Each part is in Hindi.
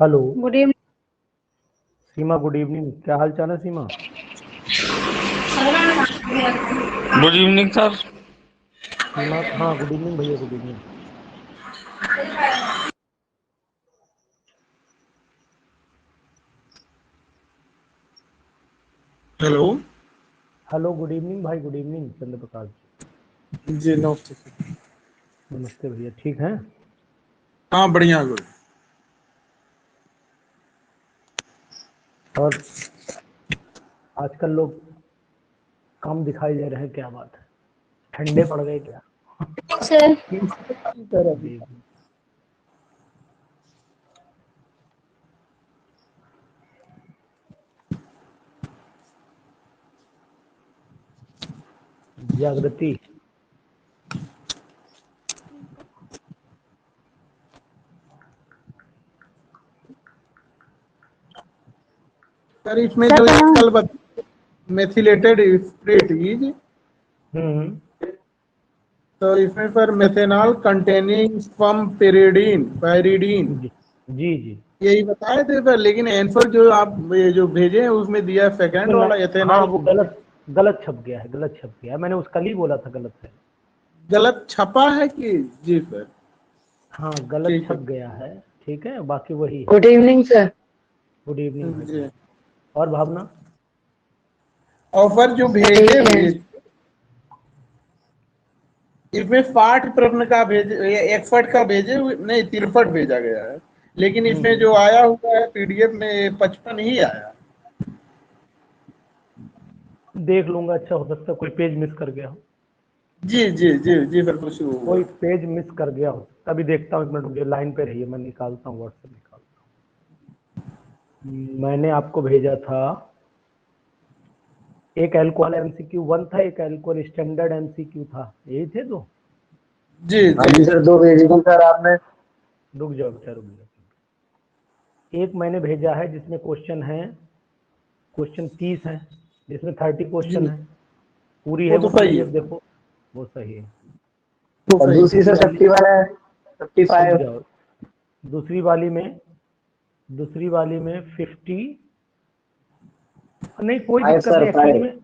Hello good evening. Seema, good evening. क्या हाल चाल है Seema? Good evening sir. Seema, हाँ गुड इवनिंग भैया, good evening. Hello. Hello, good evening भाई, गुड इवनिंग चंद्र प्रकाश जी। जी नमस्ते। नमस्ते भैया, ठीक हैं? हाँ बढ़िया गुड। और आजकल लोग कम दिखाई दे रहे हैं, क्या बात है? ठंडे पड़ गए क्या? सर सर अभी जी जागृति। सर इसमें जो कल मेथिलेटेड स्प्रिट हम्म। तो इसमें सर मेथेनॉल कंटेनिंग पैरिडीन पैरिडीन जी जी जी। यही बताए थे सर, लेकिन आंसर जो आप ये जो भेजे हैं उसमें दिया सेकंड उसमें वाला हाँ, एथेनॉल। वो गलत गलत छप गया है, गलत छप गया है। मैंने उस कल ही बोला था गलत है। गलत छपा है कि? जी सर। हाँ, गलत ठीक है। छप गया है। ठीक है, बाकी वही है। Good evening sir. Good evening भाई, गुड जी। इवनिंग। और भावना? ऑफर जो भेजे हुए इसमें 60 प्रश्न का भेजे, 61 का भेजे हुए नहीं, 63 भेजा गया है, लेकिन इसमें जो आया हुआ है पीडीएफ में 55 ही आया। देख लूंगा, अच्छा हो सकता है कोई पेज मिस कर गया हो। जी जी जी जी सर, कुछ हुआ। कोई पेज मिस कर गया हो, तभी देखता हूँ। एक मिनट मुझे लाइन पे रहिए, मैं निकालता हूँ, व्हाट्सएप निकालता हूँ। मैंने आपको भेजा था एक एल्कोहल एमसीक्यू 1 था, एक एल्कोहल स्टैंडर्ड एमसीक्यू था, यही थे दो। जी हाँ जी जी सर, 2 भेजे थे सर आपने। रुक जाओ बेटा, रुक जाओ। एक मैंने भेजा है जिसमें क्वेश्चन है, क्वेश्चन 30 है, जिसमें 30 क्वेश्चन जी, है। पूरी है वो तो वो सही पीडीएफ, है, देखो वो सही है। वो और सही दूसरी दूसरी सर वाली, 51 है, रुक 55। जाओ, दूसरी वाली में, दूसरी वाली में 50 नहीं, कोई 5 दिक्कत सर, नहीं। एक्चुअली 5। में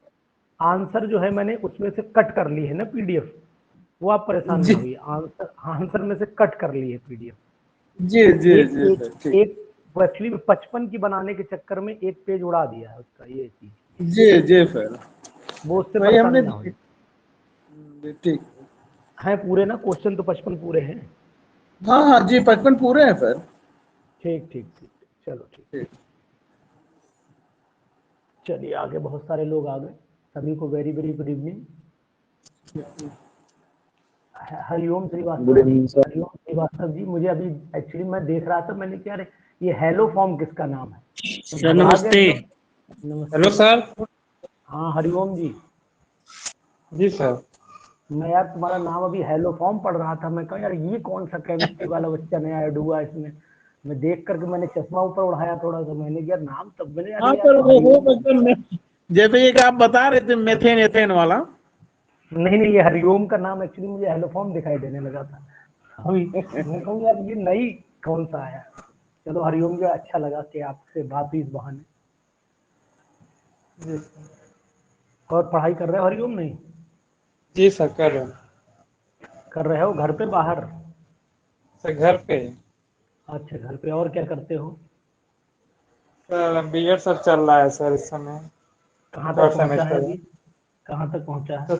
आंसर जो है मैंने उसमें से कट कर ली है ना पीडीएफ, वो आप परेशान ना जी हुई। आंसर आंसर में से कट कर ली है पीडीएफ। जी जी एक जी एक सर, ठीक। एक एक्चुअली 55 की बनाने के चक्कर में एक पेज उड़ा दिया है उसका, ये चीज जी जी सर, वो, उससे वही परेशानी हमने ना हुई। ठीक। है पूरे ना क्वेश्चन, तो 55 पूरे हैं। हाँ हाँ जी, 55 पूरे हैं सर। ठीक ठीक ठीक ठीक, चलो ठीक। ठीक। चलिए आगे, बहुत सारे लोग आ गए, सभी को very very good evening. Hariom good Srivastava ji, evening sir. Hariom Srivastava ji. मुझे अभी एक्चुअली मैं देख रहा था, मैंने क्या, ये हेलो फॉर्म किसका नाम है, तो सर घबरा गया नमस्ते। एकदम। हेलो नमस्ते। सर। हाँ हरिओम जी। जी सर। मैं यार तुम्हारा नाम अभी हेलो फॉर्म पढ़ रहा था, मैं कहा यार ये कौन सा केमिस्ट्री वाला बच्चा नया ऐड हुआ इसमें। मैं देख करके मैंने चश्मा ऊपर उठाया थोड़ा सा, मैंने यार नाम, तब मैंने, हाँ अरे यार सर, ये वो हरिओम। मतलब जैसे एक आप बता रहे थे मेथेन एथेन वाला। नहीं नहीं, ये हरिओम का नाम एक्चुअली मुझे हेलो फॉर्म दिखाई देने लगा था अभी। मैं कहूँ यार ये नई कौन सा आया। चलो हरिओम जी, अच्छा लगा कि आपसे बात हुई इस बहाने। जी और पढ़ाई कर रहे हो हरिओम? नहीं जी सर, कर रहे हैं। कर रहे हो, घर पे बाहर? सर घर पे। अच्छा घर पे। और क्या करते हो? सर बीएड सर चल रहा है सर इस समय। कहाँ तक थर्ड पहुँचा है सेमेस्टर है। अभी? कहाँ तक पहुँचा है? सर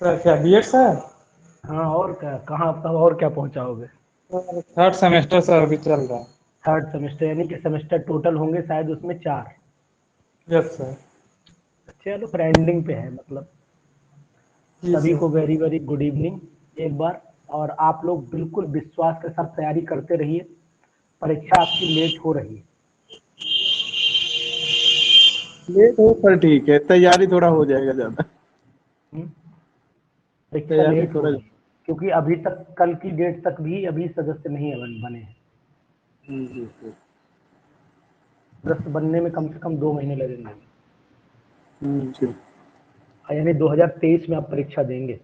सर क्या बीएड सर? हाँ, और क्या, कहाँ अब तक और क्या पहुँचाओगे? सर थर्ड सेमेस्टर सर अभी चल रहा है। थर्ड सेमेस्टर, यानी कि सेमेस्टर टोटल होंगे शायद उसमें 4। Yes sir. चलो फिर एंडिंग पे है मतलब। जी सभी सर। को वेरी वेरी गुड इवनिंग एक बार। और आप लोग बिल्कुल विश्वास के साथ तैयारी करते रहिए, परीक्षा आपकी लेट हो रही है। लेट हो पर ठीक है, तैयारी थोड़ा हो जाएगा ज्यादा। हम्म? परीक्षा तैयारी लेट हो थोड़ा। रही है क्योंकि अभी तक, कल की डेट तक भी अभी सदस्य नहीं बने हैं। जी जी। सदस्य बनने में कम से कम 2 महीने लगेंगे, जी यानी 2023 में आप परीक्षा देंगे।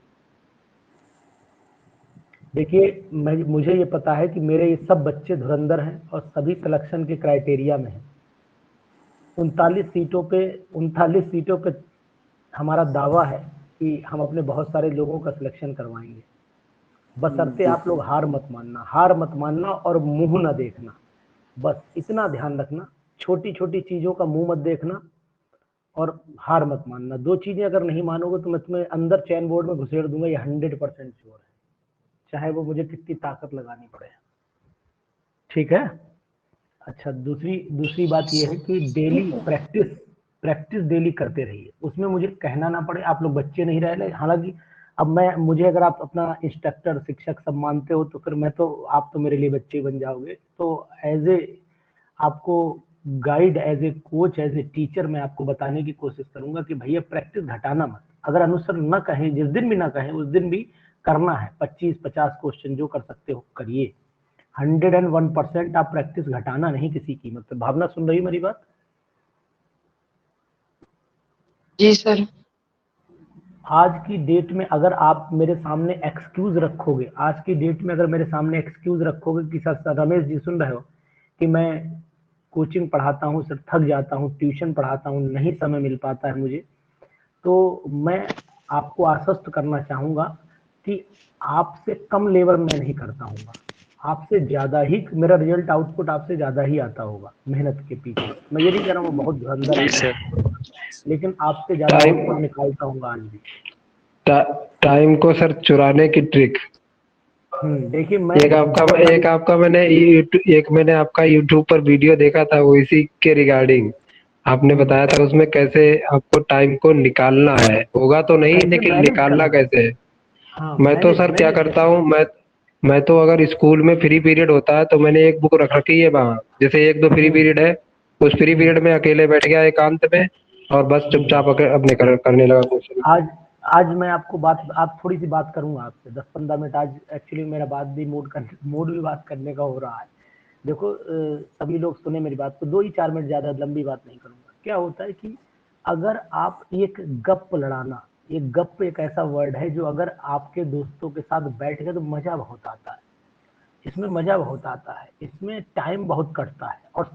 देखिए मुझे ये पता है कि मेरे ये सब बच्चे धुरंधर हैं और सभी सिलेक्शन के क्राइटेरिया में हैं। 39 सीटों पे हमारा दावा है कि हम अपने बहुत सारे लोगों का सिलेक्शन करवाएंगे, बशर्ते आप लोग हार मत मानना और मुंह न देखना, बस इतना ध्यान रखना। छोटी छोटी चीजों का मुंह मत देखना और हार मत मानना। 2 चीजें अगर नहीं मानोगे तो मैं तुम्हें अंदर चैन बोर्ड में घुसेड़ दूंगा, ये 100% श्योर है, चाहे वो मुझे कितनी ताकत लगानी पड़े। ठीक है। अच्छा, दूसरी बात ये है कि डेली प्रैक्टिस डेली करते रहिए, उसमें मुझे कहना ना पड़े। आप लोग बच्चे नहीं रहे, हालांकि अब मुझे अगर आप अपना इंस्ट्रक्टर शिक्षक सब मानते हो तो फिर आप तो मेरे लिए बच्चे बन जाओगे। तो एज ए आपको guide, as a coach, as a teacher मैं आपको बताने की कोशिश करूंगा कि भैया प्रैक्टिस घटाना मत। अगर अनुसर न कहें, जिस दिन भी ना कहें उस दिन भी करना है। 25-50 क्वेश्चन जो कर सकते हो करिए। 101% आप प्रैक्टिस घटाना नहीं किसी कीमत पे। भावना सुन रही मेरी बात? जी सर। आज की डेट में अगर आप मेरे सामने एक्सक्यूज रखोगे, कि सर रमेश जी सुन रहे हो कि मैं कोचिंग पढ़ाता हूँ सर, थक जाता हूँ, ट्यूशन पढ़ाता हूँ, नहीं समय मिल पाता है मुझे, तो मैं आपको आश्वस्त करना चाहूंगा कि आपसे कम लेवल मैं नहीं करता हूँ, आपसे ज्यादा ही मेरा रिजल्ट आउटपुट आपसे ज्यादा ही आता होगा मेहनत के पीछे। मैं ये नहीं कह रहा हूँ बहुत धुरंधर है, लेकिन आपसे ज्यादा आउटपुट निकालता हूँ आज भी। टाइम को सर चुराने की ट्रिक। देखिए मैंने आपका यूट्यूब पर वीडियो देखा था, वो इसी के रिगार्डिंग आपने बताया था, उसमें कैसे आपको टाइम को निकालना है, होगा तो नहीं लेकिन निकालना कैसे है। मैं तो सर क्या करता हूँ, मैं तो अगर स्कूल में फ्री पीरियड होता है तो मैंने एक बुक रख रखी है वहाँ, जैसे 1-2 फ्री पीरियड है, उस फ्री पीरियड में अकेले बैठ गया एकांत में और बस चुपचाप अपने करने लगा क्वेश्चन। आज मैं आपको थोड़ी सी बात करूंगा आपसे 10-15 मिनट। आज एक्चुअली मेरा मूड भी बात करने का हो रहा है। देखो सभी लोग सुने मेरी बात को, 2 ही 4 मिनट, ज्यादा लंबी बात नहीं करूंगा। क्या होता है कि अगर आप गप एक ऐसा वर्ड है जो अगर आपके दोस्तों के साथ बैठ गए तो मजा बहुत आता है। इसमें टाइम बहुत कटता है और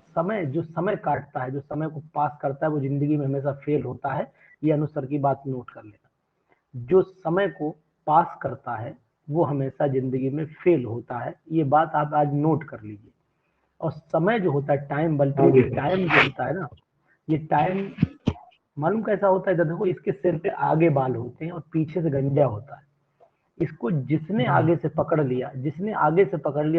जो समय काटता है, जो समय को पास करता है, वो जिंदगी में हमेशा फेल होता है। ये अनुसर की बात नोट कर लेना। जो समय को पास करता है वो हमेशा जिंदगी में फेल होता है, ये बात आप आज नोट कर लीजिए। और समय जो होता है, टाइम जो होता है ना, ये टाइम मालूम कैसा होता है? देखो इसके सिर पे आगे बाल होते हैं और पीछे से गंजा होता है। इसको जिसने आगे से पकड़ लिया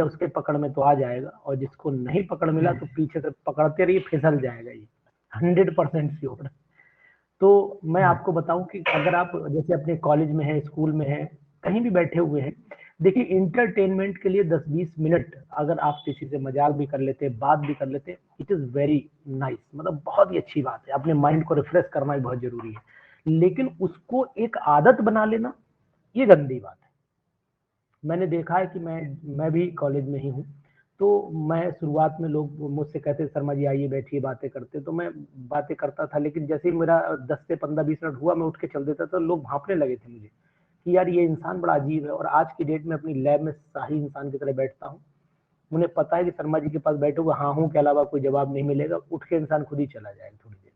उसके पकड़ में तो आ जाएगा, और जिसको नहीं पकड़ मिला तो पीछे से पकड़ते रहिए, फिसल जाएगा। ये 100% श्योर। तो मैं आपको बताऊं कि अगर आप जैसे अपने कॉलेज में है, स्कूल में है, कहीं भी बैठे हुए हैं, देखिए इंटरटेनमेंट के लिए 10-20 मिनट अगर आप किसी से मजाक भी कर लेते हैं, बात भी कर लेते हैं, इट इज वेरी नाइस, मतलब बहुत ही अच्छी बात है। अपने माइंड को रिफ्रेश करना भी बहुत जरूरी है, लेकिन उसको एक आदत बना लेना ये गंदी बात है। मैंने देखा है कि मैं भी कॉलेज में ही हूँ, तो मैं शुरुआत में लोग मुझसे कहते शर्मा जी आइए बैठिए बातें करते, तो मैं बातें करता था, लेकिन जैसे ही मेरा 10 से 15-20 मिनट हुआ मैं उठ के चल देता था, लोग भांपने लगे थे मुझे कि यार ये इंसान बड़ा अजीब है। और आज की डेट में अपनी लैब में शाही इंसान की तरह बैठता हूँ। उन्हें पता है कि शर्मा जी के पास बैठूंगा, हाँ हूँ के अलावा कोई जवाब नहीं मिलेगा, उठ के इंसान खुद ही चला जाएगा थोड़ी देर।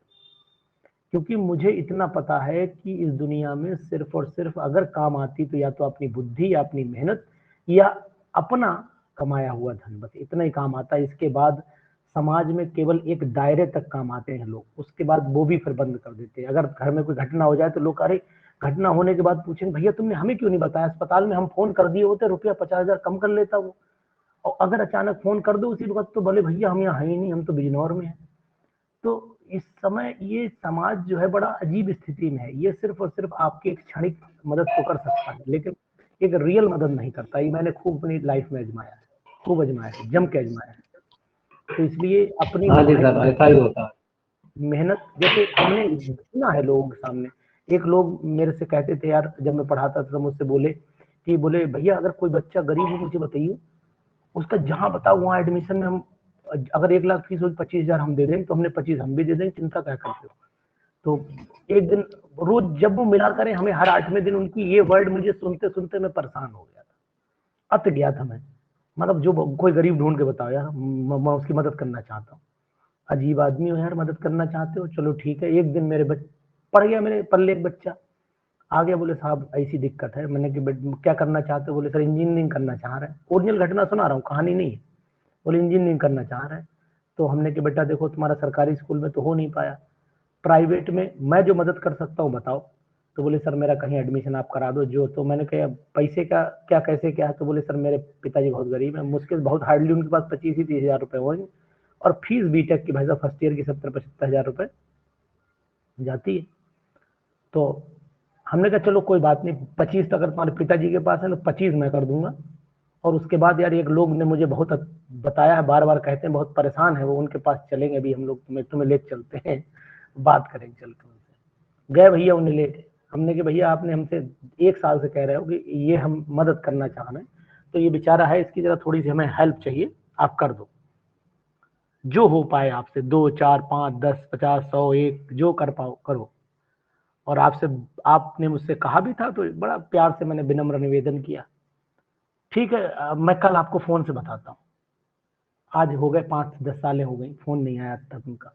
क्योंकि मुझे इतना पता है कि इस दुनिया में सिर्फ और सिर्फ अगर काम आती तो या तो अपनी बुद्धि या अपनी मेहनत या अपना कमाया हुआ धन, बस इतना ही काम आता है। इसके बाद समाज में केवल एक दायरे तक काम आते हैं लोग, उसके बाद वो भी फिर बंद कर देते हैं। अगर घर में कोई घटना हो जाए तो लोग, अरे घटना होने के बाद पूछेंगे भैया तुमने हमें क्यों नहीं बताया, अस्पताल में हम फोन कर दिए होते, रुपया 50,000 कम कर लेता वो। और अगर अचानक फोन कर दो उसी वक्त तो बोले भैया हम यहाँ है ही नहीं, हम तो बिजनौर में हैं। तो इस समय ये समाज जो है बड़ा अजीब स्थिति में है। ये सिर्फ और सिर्फ आपकी एक क्षणिक मदद तो कर सकता है, लेकिन एक रियल मदद नहीं करता। ये मैंने खूब अपनी लाइफ में आजमाया है, खूब आजमाया है, जम के आजमाया है। तो इसलिए अपनी ऐसा ही होता है। मेहनत, जैसे हमने सुना है लोगों के सामने, एक लोग मेरे से कहते थे यार, जब मैं पढ़ाता था मुझसे बोले भैया अगर कोई बच्चा गरीब हो मुझे बताइए, उसका जहां बताओ वहां एडमिशन में हम, अगर 1 लाख फीस होगी 25,000 हम दे देंगे, तो हमने 25 हम भी दे देंगे, चिंता क्या करते हो। तो एक दिन रोज जब वो मिला करें हमें, हर 8वें दिन उनकी ये वर्ड मुझे सुनते सुनते मैं परेशान हो गया था। अत गया था मैं, मतलब जो कोई गरीब ढूंढ के बताओ यार, मैं उसकी मदद करना चाहता हूँ। अजीब आदमी हो यार, मदद करना चाहते हो, चलो ठीक है। एक दिन मेरे पड़ गया मेरे पल्ले एक बच्चा, आ गया, बोले साहब ऐसी दिक्कत है। मैंने कि क्या करना चाहते हो? बोले सर इंजीनियरिंग करना चाह रहे हैं। ओरिजिनल घटना सुना रहा हूँ, कहानी नहीं है। बोले इंजीनियरिंग करना चाह रहे हैं। तो हमने कि बेटा देखो तुम्हारा सरकारी स्कूल में तो हो नहीं पाया, प्राइवेट में मैं जो मदद कर सकता हूँ बताओ। तो बोले सर मेरा कहीं एडमिशन आप करा दो जो। तो मैंने कहा पैसे का क्या, कैसे क्या है? तो बोले सर मेरे पिताजी बहुत गरीब है, मुश्किल बहुत, हार्डली उनके पास 25-30 हज़ार रुपए होंगे, और फीस बीटेक की भाई साहब फर्स्ट ईयर की 70-75 हज़ार रुपए जाती है। तो हमने कहा चलो कोई बात नहीं, 25 अगर तुम्हारे पिताजी के पास है तो 25 मैं कर दूंगा। और उसके बाद यार एक लोग ने मुझे बहुत बताया है, बार बार कहते हैं बहुत परेशान है वो, उनके पास चलेंगे अभी हम लोग, तुम्हें ले चलते हैं, बात करेंगे चल के उनसे। गए भैया, उन्हें लेके। हमने कि भैया आपने हमसे 1 साल से कह रहे हो कि ये हम मदद करना चाह रहे हैं, तो ये बेचारा है, इसकी जरा थोड़ी सी हमें हेल्प चाहिए, आप कर दो जो हो पाए आपसे, 2, 4, 5, 10, 50, 100, 1 जो कर पाओ करो। और आपने मुझसे कहा भी था, तो बड़ा प्यार से मैंने विनम्र निवेदन किया, ठीक है मैं कल आपको फोन से बताता हूँ। आज हो गए 5-10 सालें हो गई, फोन नहीं आया अब तक उनका।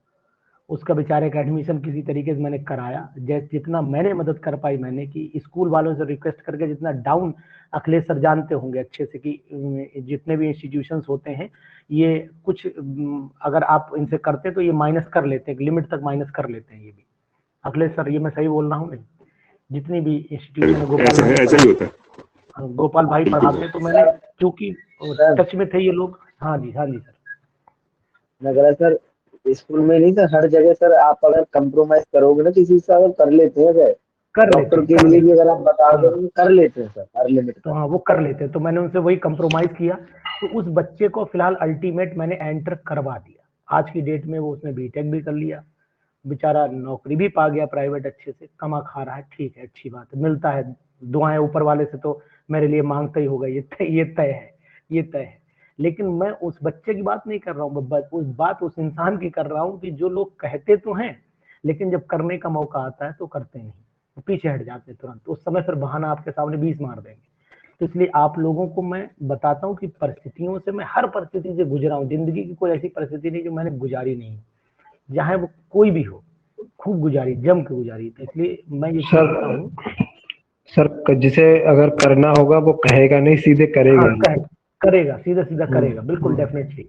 उसका बेचारे का एडमिशन किसी तरीके से मैंने कराया, जैसे जितना मैंने मदद कर पाई मैंने की, स्कूल वालों से रिक्वेस्ट करके, जितना डाउन, अखिलेश सर जानते होंगे अच्छे से कि जितने भी इंस्टीट्यूशंस होते हैं ये कुछ अगर आप इनसे करते तो ये माइनस कर लेते हैं, लिमिट तक माइनस कर लेते हैं ये भी। अखिलेश सर, ये मैं सही बोल रहा हूँ नहीं? जितनी भी इंस्टीट्यूशन गोपाल भाई पढ़ाते, तो मैंने क्योंकि टच में थे ये लोग। हाँ जी सर। मैं कह रहा सर, स्कूल में नहीं सर, हर जगह सर आप अगर कंप्रोमाइज करोगे ना किसी से, अगर कर लेते हैं सर, डॉक्टर के लिए भी अगर आप बता दो कर लेते हैं सर हर लिमिट तो हाँ वो कर लेते हैं। तो मैंने उनसे वही कंप्रोमाइज किया। तो उस बच्चे को फिलहाल अल्टीमेट मैंने एंटर करवा दिया। आज की डेट में वो उसने बीटेक भी कर लिया, बेचारा नौकरी भी पा गया प्राइवेट, अच्छे से कमा खा रहा है, ठीक है, अच्छी बात है, मिलता है दुआएं ऊपर वाले से, तो मेरे लिए मांगता ही होगा, ये तय है। लेकिन मैं उस बच्चे की बात नहीं कर रहा हूँ, उस इंसान की कर रहा हूँ कि जो लोग कहते तो हैं लेकिन जब करने का मौका आता है तो करते नहीं, तो पीछे हट जाते तुरंत। उस समय फिर बहाना आपके सामने 20 मार देंगे। तो इसलिए आप लोगों को मैं बताता हूँ कि परिस्थितियों से, मैं हर परिस्थिति से गुजरा हूँ। जिंदगी की कोई ऐसी परिस्थिति नहीं जो मैंने गुजारी नहीं, चाहे वो कोई भी हो, खूब गुजारी, जम के गुजारी। तो इसलिए मैं ये चाहता हूँ सर जिसे अगर करना होगा वो कहेगा नहीं, सीधे करेगा। हाँ, करेगा, सीधा करेगा, बिल्कुल डेफिनेटली।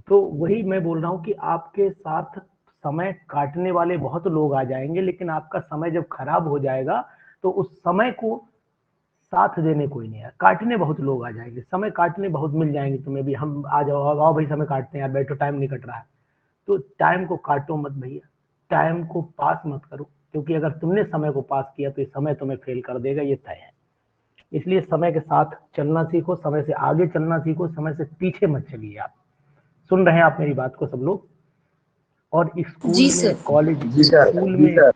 तो वही मैं बोल रहा हूँ कि आपके साथ समय काटने वाले बहुत लोग आ जाएंगे, लेकिन आपका समय जब खराब हो जाएगा तो उस समय को साथ देने कोई नहीं है। काटने बहुत लोग आ जाएंगे, समय काटने बहुत मिल जाएंगे तुम्हें भी, हम आ जाओ, आओ भाई समय काटते हैं यार, बैठो टाइम नहीं कट रहा है। तो टाइम को काटो मत भैया, टाइम को पास मत करो, क्योंकि अगर तुमने समय को पास किया तो ये समय तुम्हें फेल कर देगा, ये तय है। इसलिए समय के साथ चलना सीखो, समय से आगे चलना सीखो, समय से पीछे मत चलिए। आप सुन रहे हैं आप मेरी बात को सब लोग? और स्कूल में,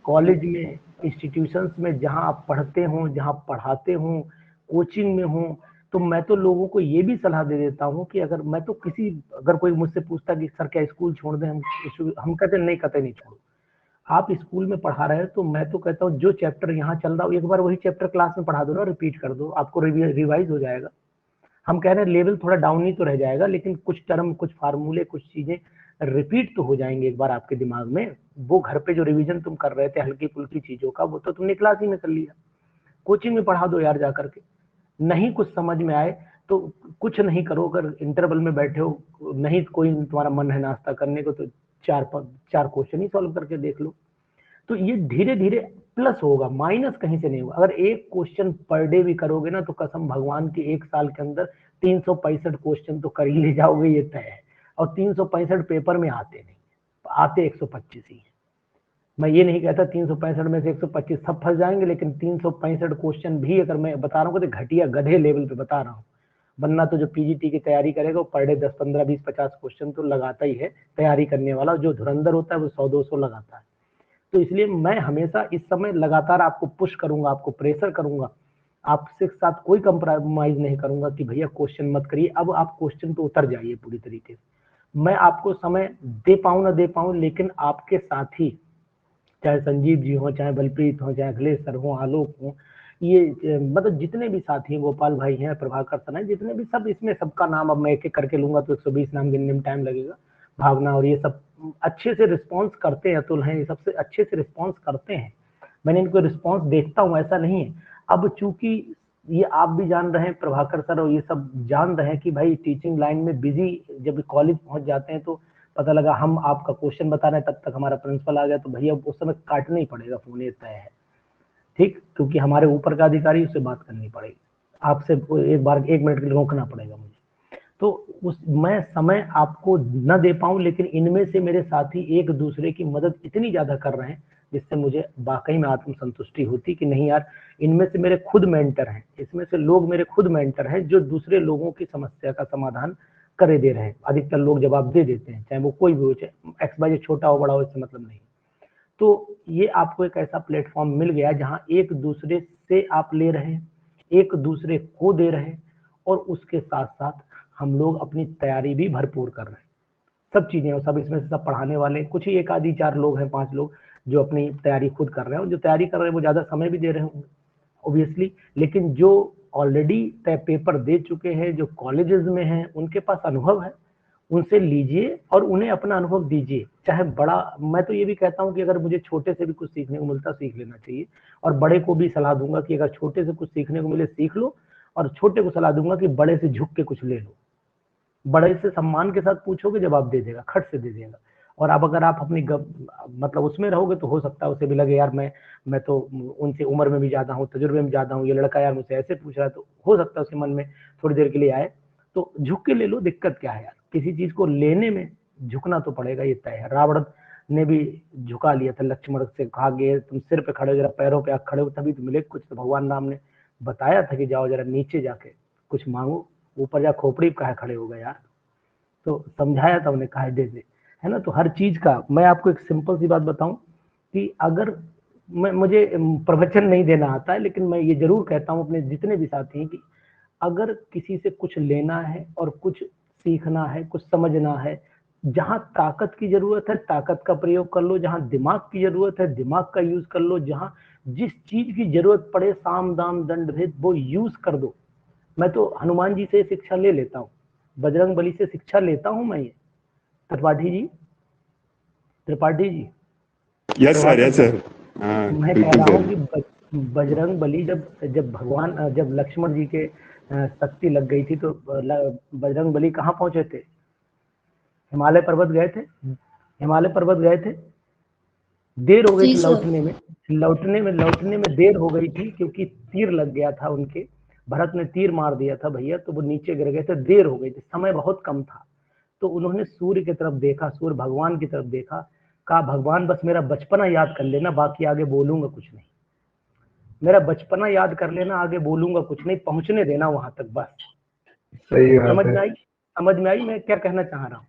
कॉलेज में, इंस्टीट्यूशंस में जहां आप पढ़ते हो, जहां पढ़ाते हो, कोचिंग में हो, तो मैं तो लोगों को ये भी सलाह दे देता हूँ कि अगर कोई मुझसे पूछता कि सर क्या स्कूल छोड़ दें, हम कहते नहीं, कतई नहीं छोड़ो। आप स्कूल में पढ़ा रहे हो तो मैं तो कहता हूँ जो चैप्टर यहाँ चल रहा हो एक बार वही चैप्टर क्लास में पढ़ा दो ना, रिपीट कर दो, आपको रिवाइज हो जाएगा। हम कह रहे हैं लेवल थोड़ा डाउन ही तो रह जाएगा, लेकिन कुछ टर्म, कुछ फार्मूले, कुछ चीजें रिपीट तो हो जाएंगे एक बार आपके दिमाग में। वो घर पे जो रिवीजन तुम कर रहे थे हल्की फुल्की चीजों का, वो तो तुमने क्लास ही में कर लिया। कोचिंग में पढ़ा दो यार जा करके। नहीं कुछ समझ में आए तो कुछ नहीं करो, अगर इंटरवल में बैठे हो, नहीं कोई तुम्हारा मन है नाश्ता करने को, तो चार क्वेश्चन ही सॉल्व करके देख लो। तो ये धीरे धीरे प्लस होगा, माइनस कहीं से नहीं होगा। अगर एक क्वेश्चन पर डे भी करोगे ना, तो कसम भगवान की 1 साल के अंदर 365 क्वेश्चन तो कर ही ले जाओगे, ये तय है। और 365 पेपर में आते नहीं, आते 125 ही है। मैं ये नहीं कहता 365 में से 125 सब फंस जाएंगे, लेकिन 365 क्वेश्चन भी, अगर मैं बता रहा हूँ तो घटिया गधे लेवल पे बता रहा हूँ। बनना तो जो पीजीटी की तैयारी करेगा वो पर डे 10, 15, 20, 50 क्वेश्चन तो लगाता ही है तैयारी करने वाला। जो धुरंधर होता है वो 100-200 लगाता है। तो इसलिए मैं हमेशा इस समय लगातार आपको पुश करूंगा, आपको प्रेशर करूंगा, आपसे साथ कोई कंप्रोमाइज नहीं करूंगा कि भैया क्वेश्चन मत करिए, अब आप क्वेश्चन पे उतर जाइए पूरी तरीके से। मैं आपको समय दे पाऊं ना दे पाऊं, लेकिन आपके साथ ही, चाहे संजीव जी हो, चाहे बलप्रीत हो, चाहे अखिलेश सर हो, आलोक हो, ये मतलब जितने भी साथी हैं, गोपाल भाई हैं, प्रभाकर सर हैं, जितने भी सब, इसमें सबका नाम अब मैं एक एक करके लूंगा तो 120 नाम गिनने में टाइम लगेगा। भावना और ये सब अच्छे से रिस्पॉन्स करते हैं, अतुल हैं, ये सबसे अच्छे से रिस्पॉन्स करते हैं। मैंने इनको रिस्पॉन्स देखता हूँ, ऐसा नहीं है। अब चूंकि ये आप भी जान रहे हैं, प्रभाकर सर और ये सब जान रहे हैं कि भाई टीचिंग लाइन में बिजी, जब कॉलेज पहुंच जाते हैं तो पता लगा हम आपका क्वेश्चन बता रहे हैं, तब तक हमारा प्रिंसिपल आ गया, तो भैया उस समय काटना ही पड़ेगा फोन, ये तय है, ठीक, क्योंकि हमारे ऊपर का अधिकारी, उससे बात करनी पड़ेगी, आपसे एक बार 1 मिनट के लिए रोकना पड़ेगा मुझे। तो उस मैं समय आपको न दे पाऊं, लेकिन इनमें से मेरे साथी एक दूसरे की मदद इतनी ज्यादा कर रहे हैं जिससे मुझे वाकई में आत्मसंतुष्टि होती कि नहीं यार, इनमें से मेरे खुद मेंटर हैं, इसमें से लोग मेरे खुद मेंटर हैं जो दूसरे लोगों की समस्या का समाधान करे दे रहे हैं। अधिकतर लोग जवाब दे देते हैं, चाहे वो कोई भी हो, चाहे एक्स वाई छोटा हो बड़ा हो, इससे मतलब नहीं। तो ये आपको एक ऐसा प्लेटफॉर्म मिल गया जहां एक दूसरे से आप ले रहे हैं, एक दूसरे को दे रहे हैं, और उसके साथ साथ हम लोग अपनी तैयारी भी भरपूर कर रहे हैं। सब चीजें, सब इसमें से सब पढ़ाने वाले कुछ ही 1 आदि 4 लोग हैं, 5 लोग जो अपनी तैयारी खुद कर रहे हैं, और जो तैयारी कर रहे हैं वो ज्यादा समय भी दे रहे होंगे ऑब्वियसली, लेकिन जो ऑलरेडी तय पेपर दे चुके हैं, जो कॉलेजेस में हैं, उनके पास अनुभव है, उनसे लीजिए और उन्हें अपना अनुभव दीजिए। चाहे बड़ा, मैं तो ये भी कहता हूं कि अगर मुझे छोटे से भी कुछ सीखने को मिलता सीख लेना चाहिए, और बड़े को भी सलाह दूंगा कि अगर छोटे से कुछ सीखने को मिले सीख लो, और छोटे को सलाह दूंगा कि बड़े से झुक के कुछ ले लो। बड़े से सम्मान के साथ पूछोगे, जवाब दे देगा, खट से दे देगा। और अब अगर आप अपनी मतलब उसमें रहोगे तो हो सकता है उसे भी लगे यार मैं तो उनसे उम्र में भी ज्यादा हूँ, तजुर्बे में ज्यादा हूँ, ये लड़का यार मुझसे ऐसे पूछ रहा है, तो हो सकता है उसके मन में थोड़ी देर के लिए आए, तो झुक के ले लो, दिक्कत क्या है यार, किसी चीज को लेने में झुकना तो पड़ेगा, ये तय है। रावण ने भी झुका लिया था लक्ष्मण से, कहा गए तुम सिर पे खड़े हो, जरा पैरों पे खड़े हो तभी तो मिले कुछ, तो भगवान राम ने बताया था कि जाओ जरा नीचे जाके कुछ मांगो, ऊपर जा खोपड़ी पे कहा खड़े हो गए यार, तो समझाया था उन्हें कायदे से, है ना। तो हर चीज का मैं आपको एक सिंपल सी बात बताऊं कि अगर मुझे प्रवचन नहीं देना आता है, लेकिन मैं ये जरूर कहता हूं अपने जितने भी साथी हैं कि अगर किसी से कुछ लेना है और कुछ सीखना है, कुछ समझना है, जहां ताकत की जरूरत है ताकत का प्रयोग कर लो, जहां दिमाग की जरूरत है दिमाग का यूज कर लो, जहां जिस चीज की जरूरत पड़े, साम दाम दंड भेद, वो यूज कर दो। मैं तो हनुमान जी से शिक्षा ले लेता हूँ, बजरंग बली से शिक्षा लेता हूं मैं ये। Tripathi ji, Tripathi ji, yes sir, yes sir. मैं कह रहा हूँ कि बजरंग बली जब लक्ष्मण जी के शक्ति लग गई थी, तो बजरंग बली कहाँ पहुंचे थे? हिमालय पर्वत गए थे, हिमालय पर्वत गए थे। देर हो गई थी लौटने में देर हो गई थी, क्योंकि तीर लग गया था उनके, भरत ने तीर मार दिया था भैया, तो वो नीचे गिर गए थे, देर हो गई थी, समय बहुत कम था। तो उन्होंने सूर्य की तरफ देखा, सूर्य भगवान की तरफ देखा, कहा भगवान बस मेरा बचपना याद कर लेना, बाकी आगे बोलूंगा कुछ नहीं, मेरा बचपना याद कर लेना, आगे बोलूंगा कुछ नहीं, पहुंचने देना वहां तक बस। सही समझ में आई मैं क्या कहना चाह रहा हूँ?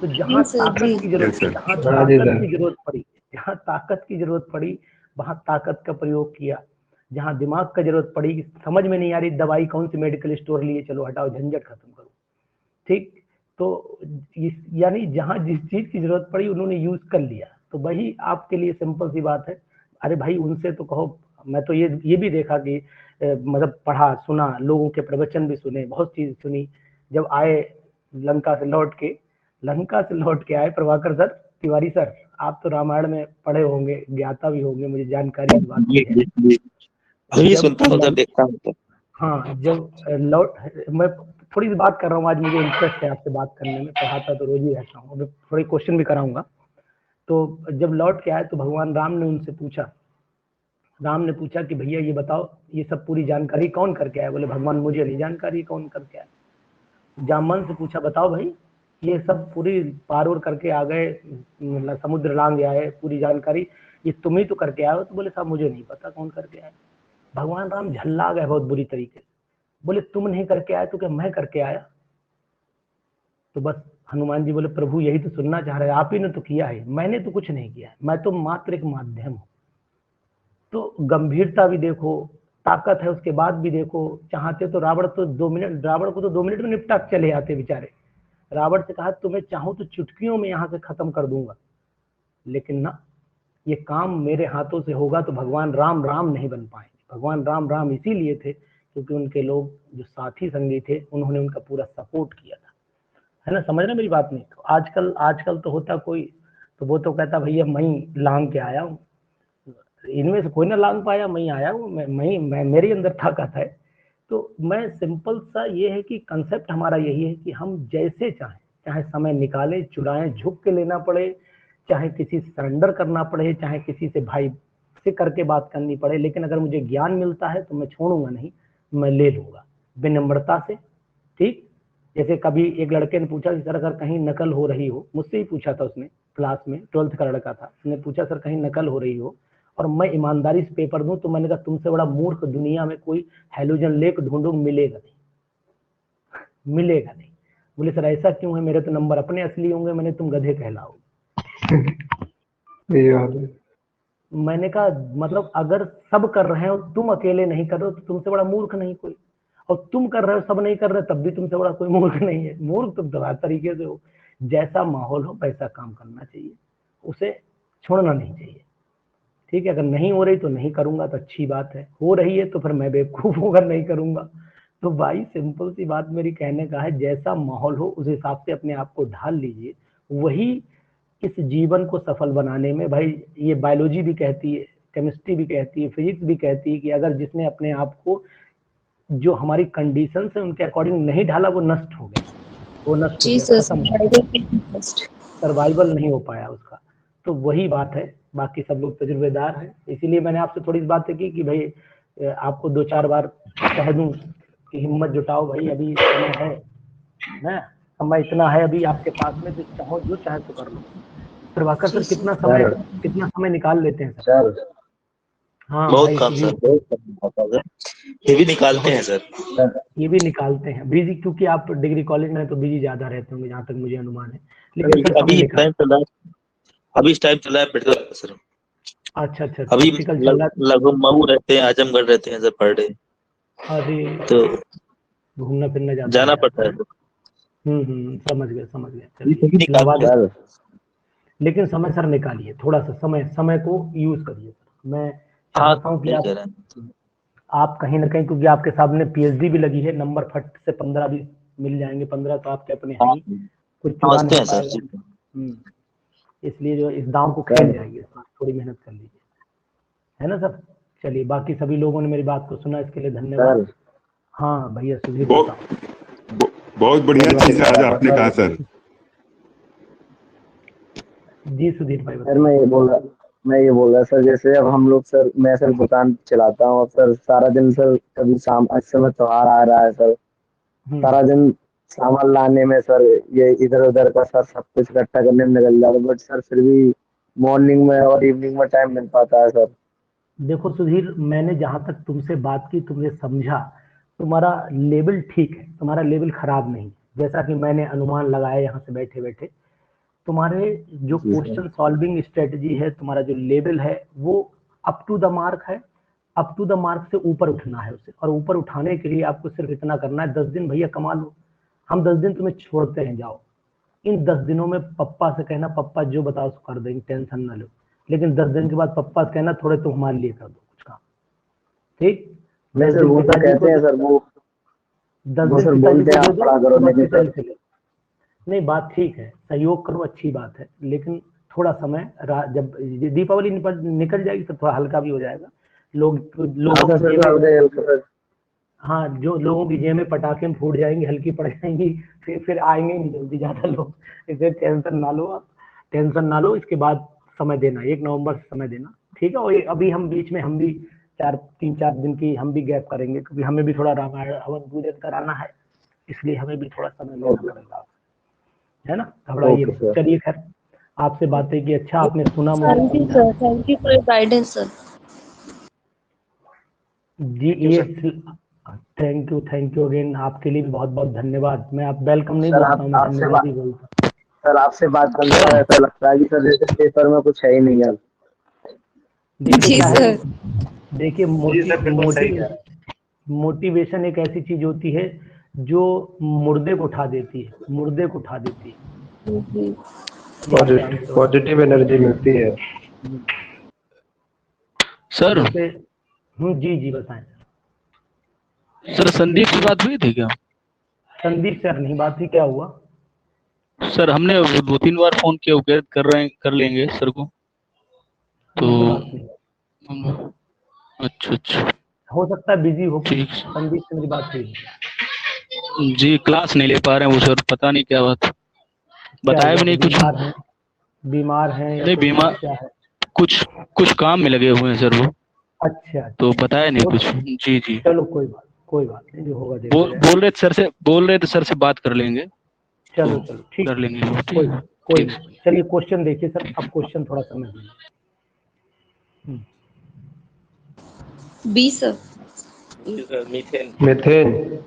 तो जहां ताकत की जरूरत पड़ी, जहां ताकत की जरूरत पड़ी वहां ताकत का प्रयोग किया, जहां दिमाग का जरूरत पड़ी, समझ में नहीं आ रही दवाई कौन सी, मेडिकल स्टोर लिए चलो, हटाओ झंझट खत्म करो, ठीक। तो यानी जहां जिस चीज की जरूरत पड़ी उन्होंने यूज कर लिया। तो वही आपके लिए सिंपल सी बात है। अरे भाई उनसे तो कहो, मैं तो ये भी देखा कि मतलब पढ़ा सुना, लोगों के प्रवचन भी सुने, बहुत चीज सुनी। जब आए लंका से लौट के आए प्रभाकर सर, तिवारी सर, आप तो रामायण में पढ़े होंगे, ज्ञाता भी होंगे, मुझे जानकारी इस बात की है। सुनता हूँ, देखता हूँ। हाँ, जब मैं थोड़ी सी बात कर रहा हूँ, आज मुझे इंटरेस्ट है आपसे बात करने में, पढ़ाता तो रोज ही रहता हूँ, अब थोड़ी क्वेश्चन भी कराऊंगा। तो जब लौट के आए तो भगवान राम ने उनसे पूछा, कि भैया ये बताओ, ये सब पूरी जानकारी कौन करके आया? बोले भगवान मुझे नहीं जानकारी कौन करके आया। जामन से पूछा, बताओ भाई ये सब पूरी पार और करके आ गए, समुद्र लांग आए, पूरी जानकारी ये तुम ही तो करके आए हो? तो बोले साहब मुझे नहीं पता कौन करके आया। भगवान राम झल्ला गए बहुत बुरी तरीके से, बोले तुम नहीं करके आए तो क्या मैं करके आया? तो बस हनुमान जी बोले प्रभु यही तो सुनना चाह रहे हैं, आप ही ने तो किया है, मैंने तो कुछ नहीं किया है, मैं तो मात्र एक माध्यम हूं। तो गंभीरता भी देखो, ताकत है उसके बाद भी देखो, चाहते तो रावण को तो 2 मिनट में निपटा चले आते बेचारे। रावण से कहा तुम्हें चाहूं तो चुटकियों में यहां से खत्म कर दूंगा, लेकिन ना, ये काम मेरे हाथों से होगा तो भगवान राम नहीं बन पाएंगे। भगवान राम राम इसीलिए थे क्योंकि उनके लोग जो साथी संगी थे उन्होंने उनका पूरा सपोर्ट किया था, है ना, समझ रहे मेरी बात? नहीं तो आजकल तो होता कोई, तो वो तो कहता भैया मैं ही लांग के आया हूँ, इनमें से कोई ना लांग पाया, मैं आया हूँ, मैं मेरे अंदर ताकत है। तो मैं सिंपल सा ये है कि कंसेप्ट हमारा यही है कि हम जैसे चाहे समय निकाले, चुराएं, झुक के लेना पड़े, चाहे किसी से सरेंडर करना पड़े, चाहे किसी से भाई से करके बात करनी पड़े, लेकिन अगर मुझे ज्ञान मिलता है तो मैं छोड़ूंगा नहीं, मैं ले लूंगा विनम्रता से। ठीक, जैसे कभी एक लड़के ने पूछा कि सर अगर कहीं नकल हो रही हो, मुझसे ही पूछा था उसने, क्लास में 12th का लड़का था, उसने पूछा सर कहीं नकल हो रही हो और मैं ईमानदारी से पेपर दूं, तो मैंने कहा तुमसे बड़ा मूर्ख दुनिया में कोई हेलोजन लेक ढूंढूं, मिलेगा नहीं। बोले सर ऐसा क्यों है, मेरे तो नंबर अपने असली होंगे। मैंने तुम गधे कहलाओगे। मैंने कहा मतलब अगर सब कर रहे हो, तुम अकेले नहीं कर रहे हो, तो तुमसे बड़ा मूर्ख नहीं कोई, और तुम कर रहे हो, सब नहीं कर रहे, तब भी तुमसे बड़ा कोई मूर्ख नहीं है। मूर्ख तुम तो हर तरीके से हो। जैसा माहौल हो वैसा काम करना चाहिए, उसे छोड़ना नहीं चाहिए। ठीक है, अगर नहीं हो रही तो नहीं करूंगा तो अच्छी बात है, हो रही है तो फिर मैं बेवकूफ होकर नहीं करूंगा। तो भाई सिंपल सी बात मेरी कहने का है, जैसा माहौल हो उस हिसाब से अपने आप को ढाल लीजिए। वही इस जीवन को सफल बनाने में, भाई ये बायोलॉजी भी कहती है, केमिस्ट्री भी कहती है, फिजिक्स भी कहती है कि अगर जिसने अपने आप को जो हमारी कंडीशन है उनके अकॉर्डिंग नहीं ढाला, वो नष्ट हो गया, वो नष्ट हो गया, खत्म, सर्वाइवल नहीं हो पाया उसका। तो वही बात है, बाकी सब लोग तजुर्बेदार हैं, इसीलिए मैंने आपसे थोड़ी सी बातें की कि भाई आपको 2-4 बार कह दूं कि हिम्मत जुटाओ भाई, अभी समय है ना, समय इतना है अभी आपके पास में, जो चाहो जो चाहे तो कर लो। प्रभाकर सर कितना समय निकाल लेते हैं सर? हाँ बहुत भाई, कम सर, ये भी निकालते हैं सर, ये भी निकालते हैं बिजी, क्योंकि आप डिग्री कॉलेज में तो बिजी ज्यादा रहते होंगे जहाँ तक मुझे अनुमान है, लेकिन सर अभी इस टाइम चल रहा है प्रैक्टिकल सर। अच्छा, अभी प्रैक्टिकल चल रहा है। लगभग मऊ रहते हैं, आजमगढ़ रहते हैं सर पर डे, अरे तो घूमना फिरना ज्यादा जाना पड़ता है। समझ गए। ये सभी निकालते हैं सर। लेकिन समय सर निकालिए, थोड़ा सा समय को यूज करिए सर। मैं हाँ, चाहता हूँ कि सही कह रहे हैं। आप कहीं ना कहीं, क्योंकि आपके सामने पीएचडी भी लगी है, नंबर फट से 15 भी मिल जाएंगे, 15 तो आपके अपने हैं ही, कुछ चुरा नहीं पाएगा। इसलिए जो इस दांव को खेल जाएगी, थोड़ी मेहनत कर लीजिए, है ना सर? चलिए, बाकी सभी लोगों ने मेरी बात को सुना, इसके लिए धन्यवाद। हाँ भैया सुधीर, बहुत बढ़िया चीज आज आपने कहा सर। जी सुधीर भाई सर मैं ये बोल रहा सर, जैसे अब हम लोग सर, मैं सर दुकान चलाता हूँ, अब सर सारा दिन सर, कभी शाम, अच्छे में त्योहार आ रहा है सर, सारा दिन सामान लाने में सर, ये इधर उधर का सर सब कुछ इकट्ठा करने में निकल जाता है, बट सर फिर भी मॉर्निंग में और इवनिंग में टाइम मिल पाता है सर। देखो सुधीर, मैंने जहां तक तुमसे बात की, तुमने समझा, तुम्हारा लेवल ठीक है, तुम्हारा लेवल खराब नहीं। जैसा कि मैंने अनुमान लगाया यहाँ से बैठे बैठे, तुम्हारे जो क्वेश्चन सॉल्विंग स्ट्रेटजी है, तुम्हारा जो लेवल है वो अप टू द मार्क है, अप टू द मार्क से ऊपर उठना है उसे, और ऊपर उठाने के लिए आपको सिर्फ इतना करना है, 10 दिन भैया कमा लो, हम 10 दिन तुम्हें छोड़ते हैं, जाओ। इन 10 दिनों में पप्पा से कहना पप्पा जो बताओ उसको कर देंगे, टेंशन ना लो, लेकिन 10 दिन के बाद पप्पा से कहना थोड़े तुम हमारे लिए कर दो कुछ काम, ठीक? 10 दिन वो तो कहते हैं सर, वो 10 दिन बोलते हैं आप पढ़ा करो, लेकिन सर नहीं, बात ठीक है, सहयोग करो, अच्छी बात है, लेकिन थोड़ा समय, जब दीपावली निकल जाएगी तो थोड़ा हल्का भी हो जाएगा। हाँ, जो लोगों की जेब में पटाखे फूट जाएंगे, हल्की पड़ जाएंगी, फिर आएंगे नहीं जल्दी ज्यादा लोग, इसे टेंशन ना लो आप, टेंशन ना लो। इसके बाद समय देना, 1 नवंबर से समय देना, ठीक है? और अभी हम बीच में हम भी 3-4 दिन की हम भी गैप करेंगे, क्योंकि हमें भी थोड़ा रामायण हवन पूजन कराना है, इसलिए हमें भी थोड़ा समय लेना पड़ेगा, है ना? घबराइए। चलिए खैर, आपसे बातें की, अच्छा आपने सुना मुझे। Thank you for your guidance sir. जी ये थैंक यू अगेन, आपके लिए भी बहुत बहुत धन्यवाद। मैं आप वेलकम नहीं बोलता हूँ, मैं धन्यवाद ही बोलता हूँ सर। आपसे बात करने में ऐसा लगता है कि सर जैसे पेपर में कुछ है ही नहीं है। देखिए मोटिवेशन एक ऐसी चीज होती है जो मुर्दे को उठा देती है, पॉजिटिव एनर्जी मिलती है सर। जी जी बताएं। सर संदीप से बात हुई थी क्या? संदीप सर नहीं बात थी, क्या हुआ? सर हमने 2-3 बार फोन किया, वो कह कर लेंगे सर को, तो नहीं बात नहीं। अच्छा अच्छा हो सकता है बिजी हो, ठीक। संदीप से मेरी बात हुई। जी क्लास नहीं ले पा रहे हैं वो सर, पता नहीं क्या बात, क्या बताया हुआ? भी नहीं कुछ। बीमार हैं या नहीं कोई बीमार, समस्या है? कुछ काम में लगे हुए हैं सर वो, अच्छा तो बताया नहीं वो- कुछ। जी जी चलो कोई बात नहीं, जो होगा देखा जाएगा। बोल रहे थे सर से बात कर लेंगे, चलो तो चलो ठीक, कर लेंगे वो, कोई ठीक। नहीं। चलिए क्वेश्चन देखिए सर, अब क्वेश्चन थोड़ा समझ लीजिए। B sir. Methane. Methane.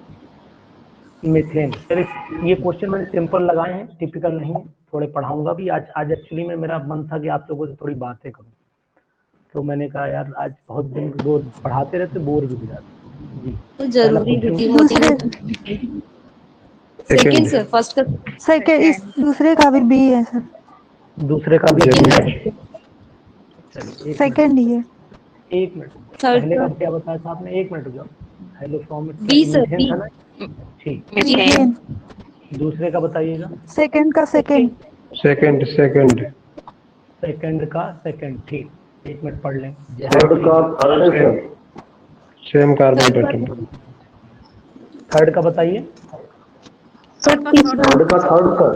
Methane. चलिए ये क्वेश्चन मैंने सिंपल लगाए हैं, टिपिकल नहीं है, थोड़े पढ़ाऊंगा भी आज एक्चुअली में मेरा मन था कि आप लोगों से थोड़ी बातें करूं, तो मैंने कहा यार आज बहुत दिन बोर पढ़ाते रहते, बोर भी हो जाते जी। तो जरूरी भी थी मोटिवेशन। सेकंड सर, फर्स्ट का सेकंड, इस दूसरे का भी बी है सर। दूसरे का भी सेकंड है। का चलिए सेकंड ही है। एक मिनट थर्ड पहले का का क्या बताया था आपने? एक मिनट रुक जाओ। Hello from B sir, methane B था ना? ठीक। मीथेन। दूसरे का बताइएगा। सेकंड का सेकंड। सेकंड। सेकंड का सेकंड, ठीक। एक मिनट पढ़ लें। थर्ड का थर्ड है sir. Same carbon third atom. का थर्ड का बताइए। सर, तीसरा थर्ड का थर्ड सर।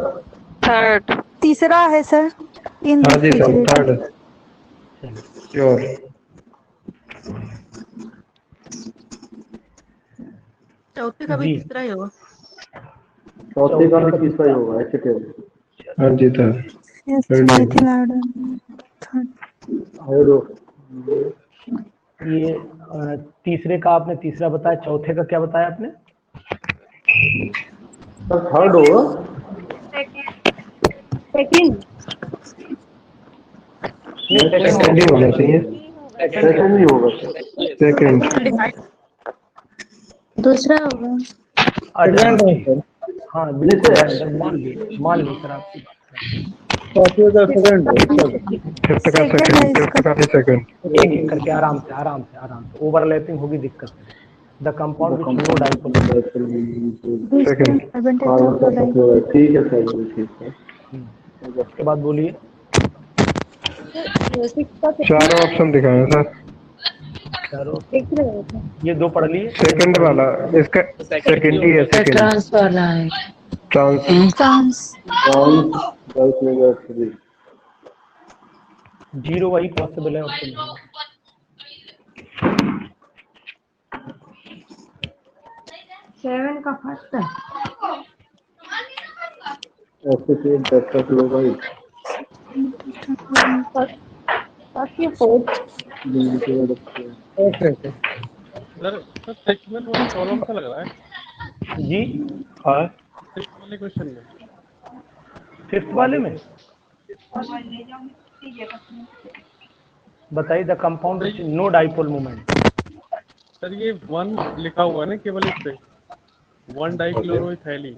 थर्ड तीसरा है सर, इन हाँ जी सर, रेफ्रिजरेटर। थर्ड चलिए श्योर। चौथे का भी जी तीसरा ही होगा। चौथे का भी तीसरा ही होगा एचटीएल। हाँ जी सर। ये तीसरे का आपने तीसरा बताया, चौथे का क्या बताया आपने? सर थर्ड होगा। सेकंड नहीं सेकंड ही होना चाहिए। सेकंड ही होगा सर। सेकंड। दूसरा होगा। हाँ बिल्कुल, मान ली सर आपकी बात। चौथे का सेकंड है सर। फिफ्थ का सेकंड, फिफ्थ का भी सेकंड। एक एक करके आराम से ओवरलैपिंग होगी, दिक्कत है। The compound which no dipole. Second. ठीक है सर, ठीक है। उसके बाद बोलिए। चारों ऑप्शन दिखाएं सर। चारों ये दो पढ़ लिए। सेकंड वाला इसका सेकंड ही है। सेकंड ट्रांस वाला है। ट्रांस। जीरो वही पॉसिबल है, ऑप्शन सेवन का फर्स्ट है। बाकी फोर्थ सर सिक्स में थोड़ा प्रॉब्लम सा लग रहा है जी। हाँ सिक्स वाले क्वेश्चन में। फिफ्थ वाले में बताइए। The compound which no dipole moment. Sir ये वन लिखा हुआ है ना केवल इस पे, one dichloroethylene.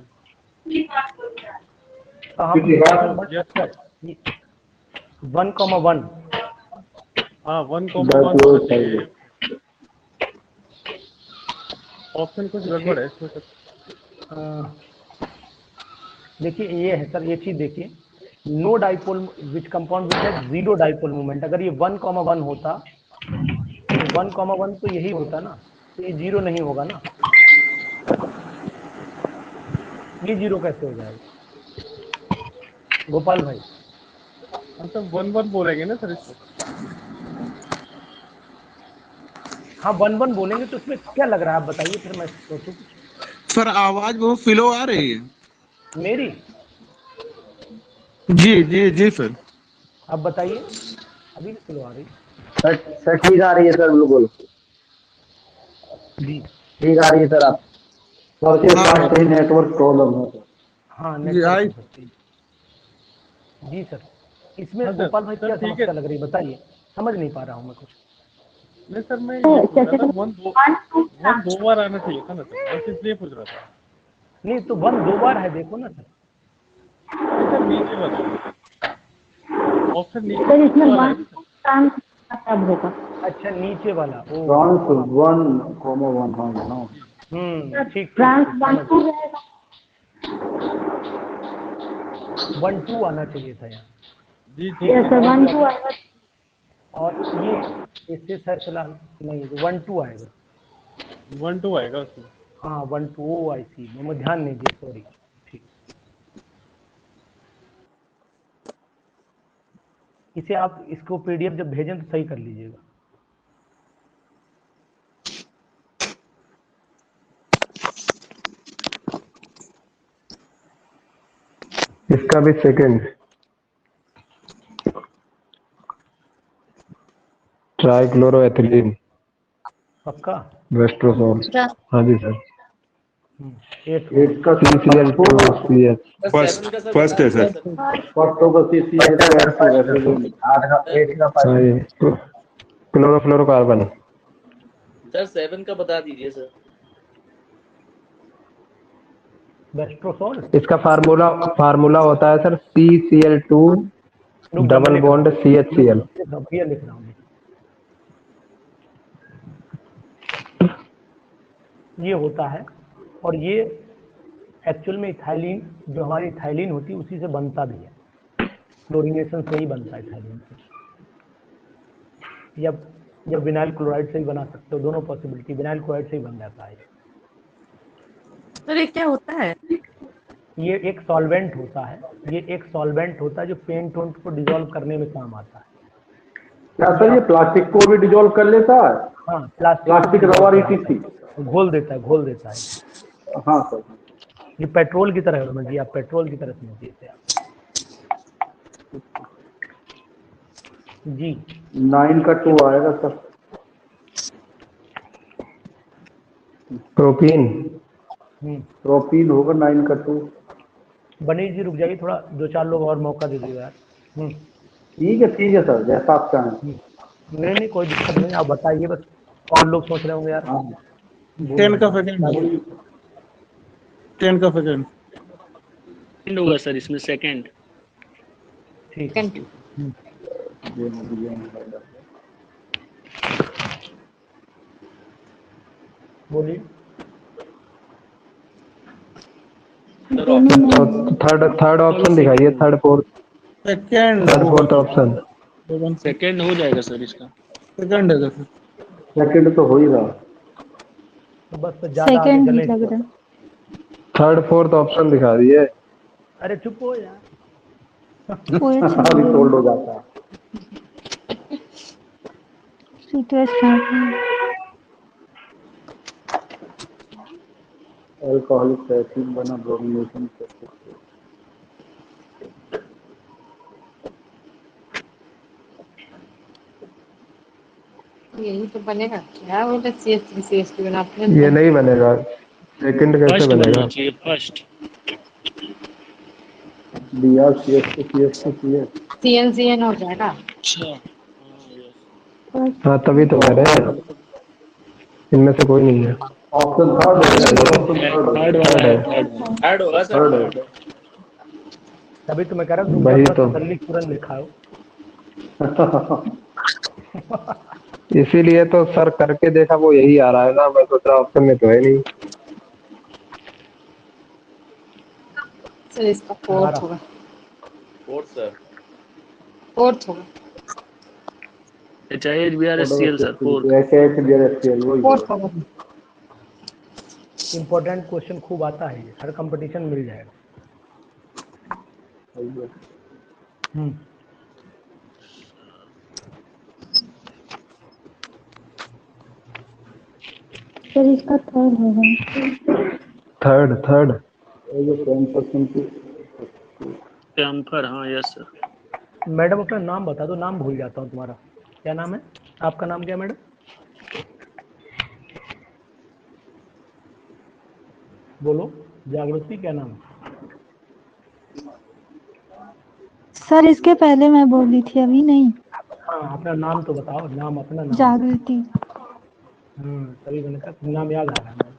One comma one. हाँ 1,1 ऑप्शन कुछ गड़बड़ है इसमें सर। देखिए ये है सर, ये चीज देखिए। No dipole which compound which है जीरो डाइपोल मोमेंट। अगर ये 1,1 होता तो 1,1 तो यही होता ना, तो ये जीरो नहीं होगा ना। ये जीरो कैसे हो जाएगा गोपाल भाई? मतलब 1,1 बोलेंगे ना सर इसको। हाँ 1,1 बोलेंगे तो इसमें क्या लग रहा है आप बताइए, फिर मैं सोचूं कुछ। सर आवाज बहुत स्लो आ रही है मेरी? जी जी जी सर। अब बताइए, अभी भी स्लो आ रही? सर ठीक आ रही है सर, बिल्कुल जी ठीक आ रही है सर। आप सबके पास कहीं नेटवर्क प्रॉब्लम है। हाँ जी आई। नेटवर्क हो सकती है। जी सर, इसमें हाँ गोपाल भाई सर क्या ठीक है। समस्या लग रही है बताइए, समझ नहीं पा रहा हूँ मैं कुछ। नहीं सर मैं ये पूछ रहा था वन दो बार आना चाहिए था ना सर, बस इसलिए पूछ रहा था। नहीं तो 1 2 बार है, देखो ना सर। नहीं सर नीचे वाला ऑप्शन नीचे सर इसमें वाला है वन ट्रांस कब होगा? अच्छा नीचे वाला ओ ट्रांस 1,1 हाँ ना। ठीक ट्रांस ठीक 1 2 1 2 आना चाहिए था यहाँ। जी जी यस सर 1 2 आएगा। और ये इससे सर फिलहाल नहीं 1 2 आएगा। 1 2 आएगा उसमें। हाँ 1 2 ओ आई सी मैं ध्यान नहीं दिया सॉरी। ठीक इसे आप इसको पीडीएफ जब भेजें तो सही कर लीजिएगा। इसका भी सेकंड ट्राइक्लोरोएथिलीन पक्का वेस्ट्रोसोल। हाँ जी सर। 8 8 का CCl2CH फर्स्ट फर्स्ट है सर। फर्स्ट होगा CCl का 8 का 8 का 5 हाँ ये क्लोरोफ्लोरोकार्बन। सर 7 का बता दीजिए सर। वेस्ट्रोसोल इसका फार्मूला होता है सर CCl2 रुक जा मैं डबल लिख रहा बॉन्ड हूँ CHCl। ये लिख रहा हूँ। ये होता है और ये एक्चुअल में इथाइलिन जो हमारी इथाइलिन होती है उसी से बनता भी है। क्लोरीनेशन से ही बनता है इथाइलिन से या विनाइल क्लोराइड से ही बना सकते हो। दोनों पॉसिबिलिटी विनाइल क्लोराइड से ही बन जाता है। सर ये क्या होता है? ये एक सॉल्वेंट होता है। ये एक सॉल्वेंट होता है जो पेंट वेंट को डिसॉल्व करने में काम आता है। क्या सर ये प्लास्टिक को भी डिसॉल्व कर लेता है? हाँ प्लास्टिक प्लास्टिक रबर ETC घोल देता है। हाँ सर। ये पेट्रोल की तरह समझिए आप पेट्रोल की तरह समझिए इसे आप। जी 9 का 2 आएगा सर। प्रोपीन प्रोपीन होगा 9 का 2। बनीश जी रुक जाइए थोड़ा 2-4 लोग और मौका दे दीजिए यार। ठीक है सर जैसा आप चाहें। नहीं कोई दिक्कत नहीं आप बताइए बस और लोग सोच रहे होंगे यार। 10 का सेकंड 10 का सेकंड होगा सर इसमें सेकंड। ठीक है बोलिए। थर्ड ऑप्शन दिखाइए थर्ड फोर्थ ऑप्शन। सेकंड हो जाएगा सर इसका। सेकंड है सर। सेकंड तो हो ही रहा। तो बस तो ज्यादा आगे सेकंड ही चले। लग रहा है। थर्ड फोर्थ ऑप्शन दिखा दिए। अरे चुप हो यार। OH अभी सोल्ड हो जाता है। अल्कोहलिक एसिड बना ब्रोमिनेशन यही तो बनेगा क्या बोले CH3CH2 बनाते ये नहीं बनेगा। सेकंड कैसे फर्स्ट बनना बनेगा? चाहिए फर्स्ट। दिया CH2CH2CH CN हो जाएगा। अच्छा हाँ तभी तो कह रहे हैं इनमें से कोई नहीं है। ऑप्शन थर्ड थर्ड वाला है थर्ड होगा थर्ड है। सर। तभी तो मैं कह रहा हूँ वही तो तसल्ली तुरंत लिखा हो। इसीलिए तो सर करके देखा वो यही आ रहा है ना। मैं सोच रहा ऑप्शन में तो है नहीं। सर इसका फोर्थ होगा। सर फोर्थ होगा। HIHBrSCl sir fourth. फोर्थ होगा। इम्पोर्टेंट क्वेश्चन खूब आता है ये हर कंपटीशन मिल जाएगा। सर इसका थर्ड होगा। थर्ड कैंफर हाँ यस सर। मैडम अपना नाम बता दो नाम भूल जाता हूँ तुम्हारा। क्या नाम है आपका? नाम क्या मैडम? बोलो जागृति क्या नाम? सर इसके पहले मैं बोली थी अभी नहीं। हाँ अपना नाम तो बताओ नाम अपना नाम। जागृति। तभी मैंने कहा नाम याद आ रहा है।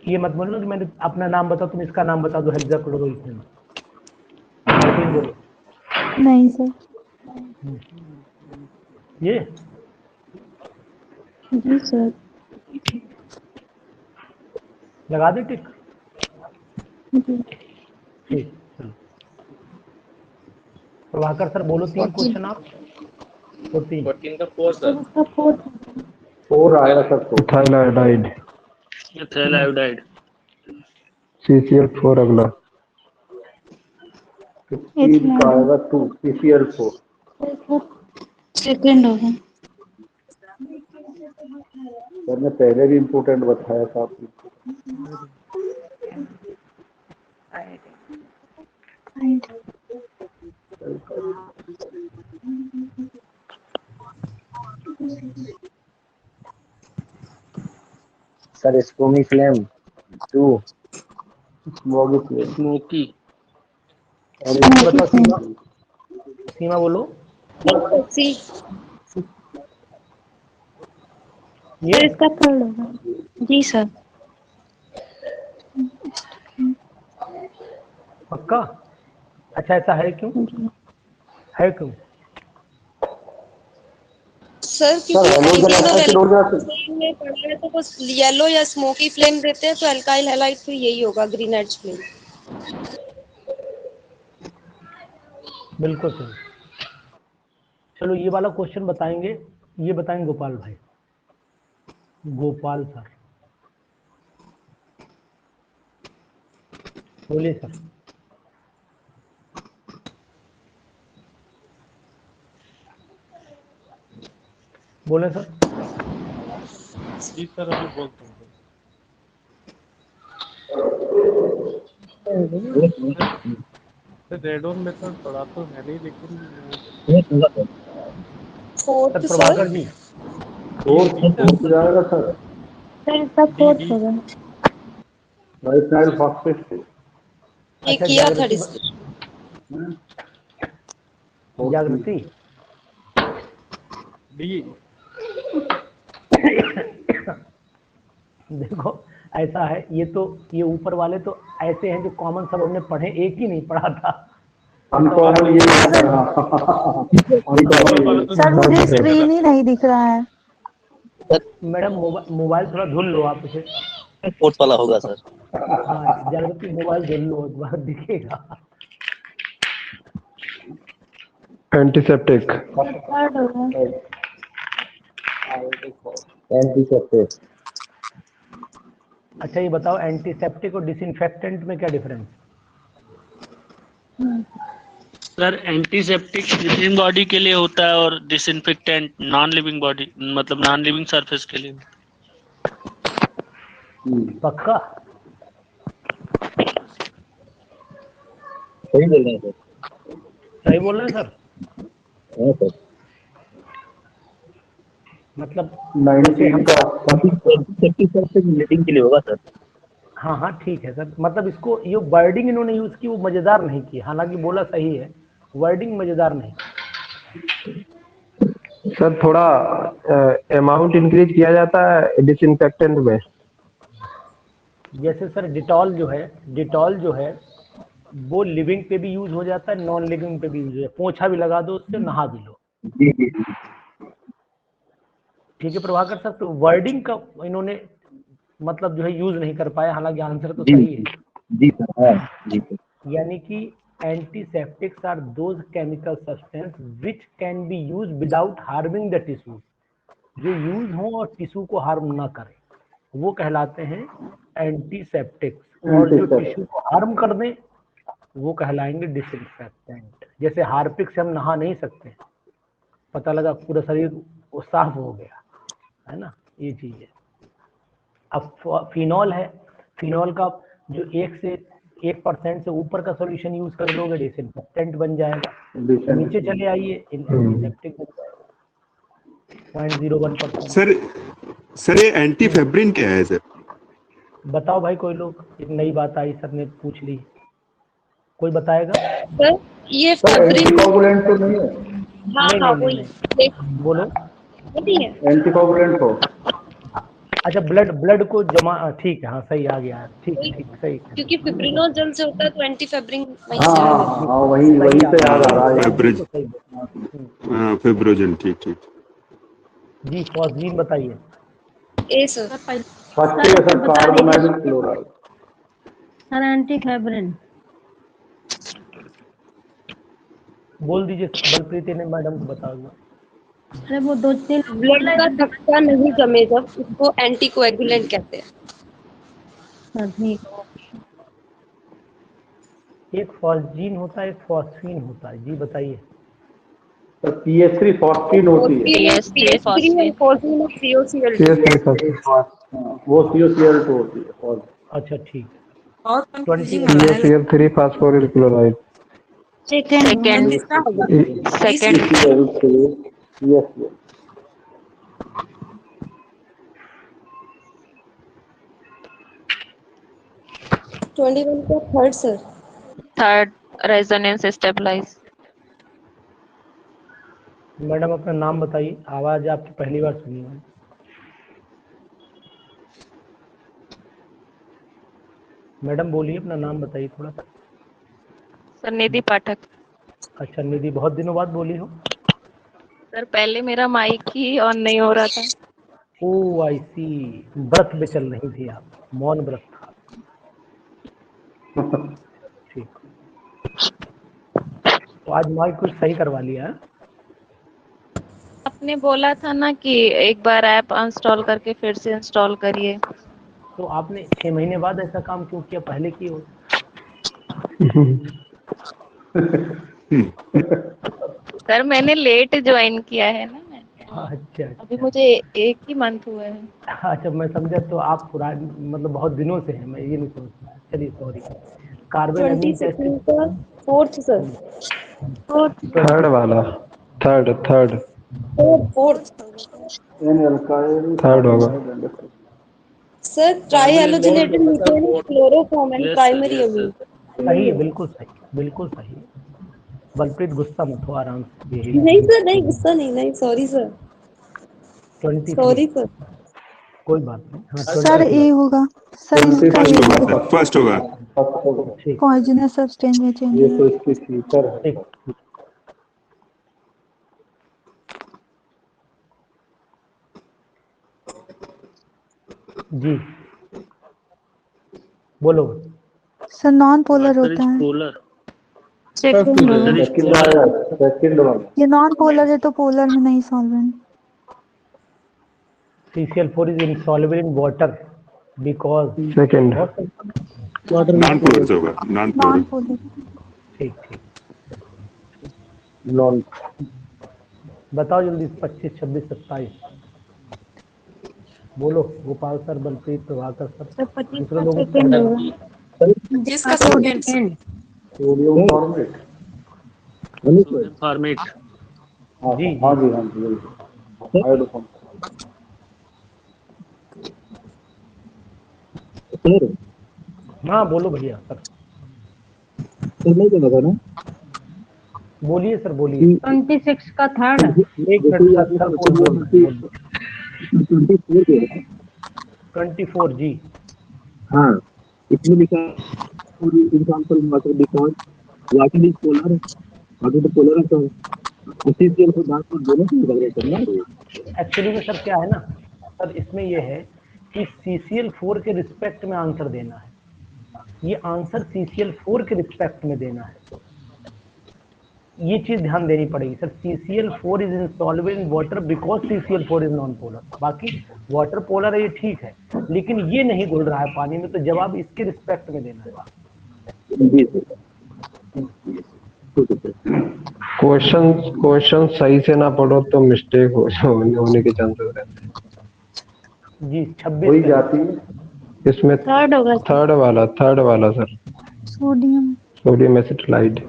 ये मत बोलो कि मैंने अपना नाम बताओ तुम इसका नाम बता दो हेक्साक्लोरोइथेन। बोलो नहीं सर। ये जी सर। लगा दे टिक। जी ठीक, चलो प्रभाकर सर बोलो 3 क्वेश्चन आप। 14 का 4 सर सर। उसका 4 4 आएगा सर। तो ethyl iodide ethyl iodide. CCl4 अगला। 15 का आएगा 2 CCl4। सेकंड होगा। सर ने पहले भी इम्पोर्टेंट बताया था आपको। सर स्पूमी फ्लेम 2 स्मोकी फ्लेम स्मोकी। और बताओ सीमा, सीमा बोलो। सी ये सर इसका 3rd होगा। जी सर। पक्का? अच्छा ऐसा है क्यों? जी है क्यों? सर सर क्योंकि हेलोजन एसिड हो जाता है। एल्काइल में पढ़ा है तो वो येलो या स्मोकी फ्लेम देते हैं, तो एल्काइल हैलाइड फिर यही होगा, ग्रीन एज फ्लेम। बिल्कुल सही। चलो ये वाला क्वेश्चन बताएंगे, ये बताएंगे गोपाल भाई। गोपाल सर बोलिए सर। बोले सर। जी सर अभी बोलता हूँ सर। रेडोन मेथड पढ़ा तो है नहीं, लेकिन sir fourth sir. Prabhakar ji fourth जाएगा सर। सर इसका 4th होगा। Nitrile phosphate. ये अच्छा किया था जागृति डी। देखो ऐसा है, ये तो ये ऊपर वाले तो ऐसे हैं जो कॉमन सब हमने पढ़े, एक ही नहीं पढ़ा था। अनकॉमन ये सर मुझे स्क्रीन ही नहीं दिख रहा है। मैडम मोबाइल थोड़ा धुल लो आप उसे। फोर्थ वाला होगा सर। हाँ जागृति मोबाइल धुल लो, एक बार दिखेगा। एंटीसेप्टिक। सर 3rd होगा। एंटीसेप्टिक। अच्छा ये बताओ एंटीसेप्टिक और डिसइंफेक्टेंट में क्या difference? Sir antiseptic living body के लिए होता है और डिसइंफेक्टेंट नॉन लिविंग बॉडी, मतलब नॉन लिविंग सरफेस के लिए। पक्का? सही बोल रहे हैं सर। सही बोल रहे हैं सर? हाँ सर। मतलब 19 का मीटिंग के लिए होगा सर। हाँ हाँ ठीक है सर, मतलब इसको ये वर्डिंग इन्होंने यूज की वो मजेदार नहीं की, हालांकि बोला सही है, वर्डिंग मजेदार नहीं। सर थोड़ा अमाउंट इंक्रीज किया जाता है डिसइंफेक्टेंट में। जैसे सर डिटॉल जो है वो लिविंग पे भी यूज हो जाता है, नॉन लिविंग पे भी यूज हो जाता है। पोछा भी लगा दो उससे, नहा भी लो। जी जी जी। ठीक है प्रभाकर सर, तो वर्डिंग का इन्होंने मतलब जो है यूज नहीं कर पाया, हालांकि आंसर तो जी सही है। जी सर। हाँ जी सर। यानी कि antiseptics are those chemical substance which can be use without harming the tissue, जो यूज हो और टिश्यू को हार्म ना करे, वो कहलाते हैं एंटीसेप्टिक्स। और जो टिश्यू को हार्म कर दें वो कहलाएंगे डिसइंफेक्टेंट। जैसे हार्पिक से हम नहा नहीं सकते, पता लगा पूरा शरीर वो साफ हो गया, है ना, ये चीज है। अब फिनॉल है, फिनॉल का जो 1% से ऊपर का सॉल्यूशन यूज कर लोगे डिसइंफेक्टेंट बन जाएगा। नीचे चले आइए एंटीसेप्टिक बन जाएगा 0.01%। सर ये एंटी फेब्रिन क्या है सर? बताओ भाई कोई लोग, एक नई बात आई सर ने पूछ ली, कोई बताएगा? सर ये एंटीकोगुलेंट तो नहीं है? हाँ नहीं हाँ नहीं वही नहीं, नहीं। बोलो। नहीं है। एंटीकोगुलेंट हो। अच्छा, ब्लड ब्लड को जमा, ठीक है, हाँ सही आ गया, ठीक ठीक सही। क्योंकि फिब्रिनोल जल से होता है तो एंटी फेब्रिन वहीं हाँ से हाँ आएगा। हाँ, वही से याद आ रहा है। हाँ फिब्रोजन, ठीक ठीक। जी फॉस्फीन बताइए। ए सर। फर्स्ट है sir carbonyl chloride. Sir antifebrin. बोल दीजिए, बलप्रीत ने मैडम को बता दूंगा। अरे वो 2-3 ब्लड का थक्का नहीं जमे जब, उसको एंटी कोएगुलेंट कहते हैं। सर ठीक। एक फॉस्जीन होता है, एक फॉस्फीन होता है, जी बताइए। तो पीएच3 फॉस्फीन होती है। PS3 and phosphine of COCl2। वो COCl2 होती है। अच्छा ठीक। बहुत confusing COCl3 phosphoryl chloride. Second. Yes. 21 का third sir. Third resonance stabilize. Madam अपना नाम बताइए, आवाज आपकी पहली बार सुनी है। मैडम बोलिए, अपना नाम बताइए थोड़ा सा। सर निधि पाठक। अच्छा निधि, बहुत दिनों बाद बोली हो। सर पहले मेरा माइक ही ऑन नहीं हो रहा था। ओ आई सी, व्रत में चल रही थी आप, मौन व्रत था। ठीक, तो आज माइक कुछ सही करवा लिया है। आपने बोला था ना कि एक बार ऐप अनस्टॉल करके फिर से इंस्टॉल करिए। तो आपने 6 महीने बाद ऐसा काम क्यों किया, पहले की हो। सर मैंने लेट ज्वाइन किया है ना। अच्छा अभी मुझे 1 ही मंथ हुआ है। अच्छा, मैं समझा तो आप पुराने, मतलब बहुत दिनों से हैं, मैं ये नहीं सोच पाया। चलिए सॉरी। Carbon amine test. 22 का फोर्थ सर। थर्ड वाला, थर्ड थर्ड फोर्थ थर्ड होगा। Sir trihalogenated methane chloroform and primary amine. सही है, बिल्कुल सही, बिल्कुल सही। बलप्रीत गुस्सा मत हो, आराम से, यही नहीं सर, नहीं गुस्सा नहीं, सॉरी सर, 23। Sorry sir. कोई बात नहीं। हाँ सर ए होगा सर, इसका ए होगा। फर्स्ट होगा। ठीक। पॉइजनस सब्सटेंस में चेंज ये तो हुआ। इसकी फीचर है। ठीक। जी बोलो। सर नॉन पोलर होता है। पोलर। सेकंड होगा। सेकंड वाला। ये नॉन पोलर है तो पोलर में नहीं solvent. CCl4 is insoluble in water because second. Non polar से होगा, नॉन पोलर। Non polar. ठीक ठीक। नॉन। बताओ जल्दी, 25, 26, 27 बोलो। गोपाल सर, बलप्रीत, प्रभाकर सर, दूसरे लोगों को सेकंड होगा। जिसका सेकंड सोडियम फॉर्मेट। फॉर्मेट। जी हाँ जी, हाँ जी। हाइड्रोफॉर्म। हाँ बोलो भैया सर। नहीं करना था ना। बोलिए सर, बोलिए। 26 का थर्ड। एक मिनट सर, सर बोल रहे हैं, बोलिए। 24 जी। हाँ, इसमें लिखा example water, because water is polar, water तो पोलर है, तो उसी के लिए बात को दोनों से लग रहा है। एक्चुअली में सर क्या है ना, सर इसमें ये है कि CCl4 के रिस्पेक्ट में आंसर देना है। ये आंसर CCl4 के रिस्पेक्ट में देना है, ये चीज ध्यान देनी पड़ेगी sir. CCl4 is insoluble in water because CCl4 is non polar. बाकी वाटर पोलर है, ये ठीक है, लेकिन ये नहीं घुल रहा है पानी में, तो जवाब इसके रिस्पेक्ट में देना है। क्वेश्चन सही से ना पढ़ो तो मिस्टेक होने के चांसेस रहते हैं। जी 26 जाती है इसमें। थर्ड होगा। थर्ड वाला सर, सोडियम। सोडियम एसिटाइड।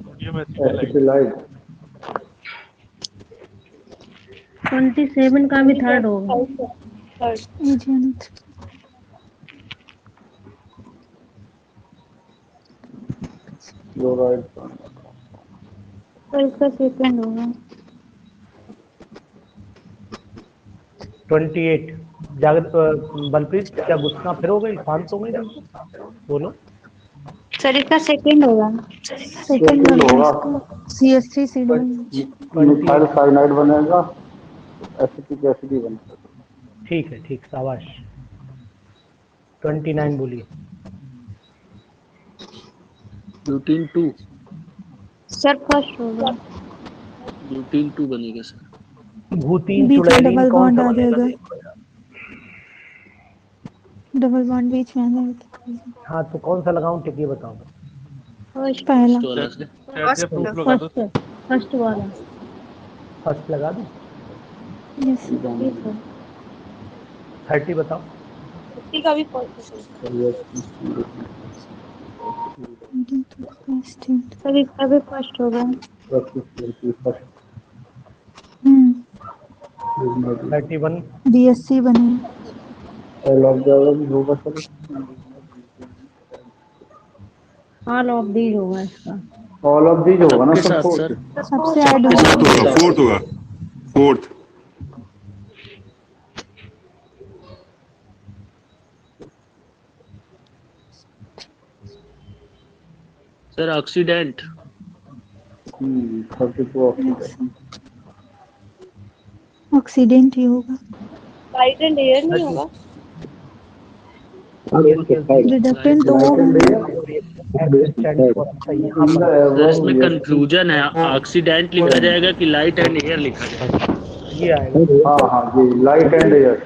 27 का भी थर्ड होगा। थर्ड। क्लोराइड। सर इसका सेकंड होगा। 28 बलप्रीत क्या गुस्सा फिर हो गई, शांत हो गई तुम? बोलो। सर इसका सेकंड होगा, सेकंड होगा CH3 CH3 मिथाइल साइनाइड बनेगा, एसिटिक एसिड ही बनेगा। ठीक है, ठीक, शाबाश। 29 बोलिए। ब्यूटीन 2। सर फर्स्ट होगा। ब्यूटीन 2 बनेगा सर। भूतीन बीच में चुड़ैलीन डबल कौन बॉन्ड सा आ बनेगा? जाएगा, देखो यार। डबल बॉन्ड बीच में आ जाएगा। हाँ तो कौन सा लगाऊं, टिक ये बताओ। पहला फर्स्ट वाला। फर्स्ट लगा दूं? यस 30 बताओ। 50 का भी फर्स्ट है। सर इसका भी फर्स्ट होगा। 31 BSC बनेगा। ऑल ऑफ दीज होगा इसका। ऑल ऑफ दीज होगा ना सबके सर, साथ सर। सबसे ऐड होगा। फोर्थ होगा, फोर्थ। Sir oxidant. 32 ऑक्सीडेंट ही होगा। लाइट एंड एयर नहीं होगा? रिडक्टेंट तो वो सर इसमें कंफ्यूजन है, ऑक्सीडेंट लिखा जाएगा कि लाइट एंड एयर लिखा जाएगा? ये आएगा। हाँ जी, लाइट एंड एयर,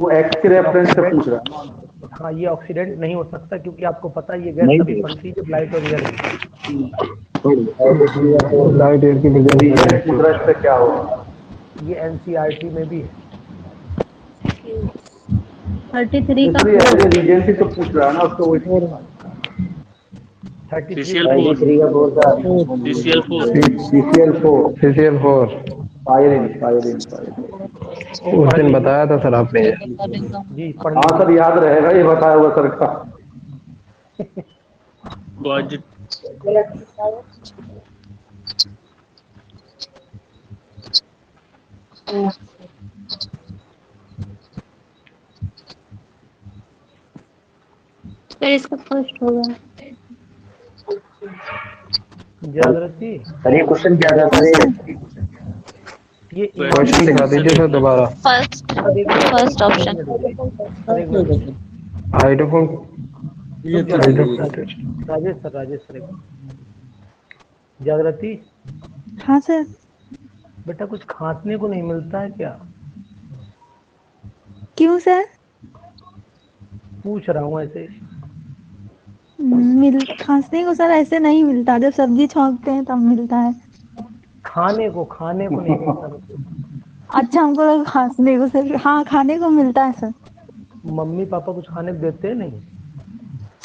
वो एक्स के रेफरेंस से पूछ रहा है। हाँ ये ऑक्सीडेंट नहीं हो सकता, क्योंकि आपको पता है ये गैस तभी बनती है जब लाइट और एयर लाइट एयर की वजह से क्या होगा। ये एनसीईआरटी में भी है। 33 का रीजेंसी तो पूछ रहा है ना उसको, वही 33 CCl4 उस दिन बताया था सर आपने। जी हाँ सर याद रहेगा, ये बताया हुआ सर का। सर इसका फर्स्ट होगा। जागृति सर ये क्वेश्चन क्या था सर? ये क्वेश्चन दिखा दीजिए सर दोबारा। First option. Hydrophone Rajesh sir जागृति। हाँ सर। बेटा कुछ खांसने को नहीं मिलता है क्या? क्यों सर? पूछ रहा हूँ ऐसे। खांसने को सर ऐसे नहीं मिलता, जब सब्जी छौंकते हैं तब मिलता है। खाने को नहीं मिलता। अच्छा हमको लगा खांसने को सर। हाँ खाने को मिलता है सर। मम्मी पापा कुछ खाने को देते हैं? नहीं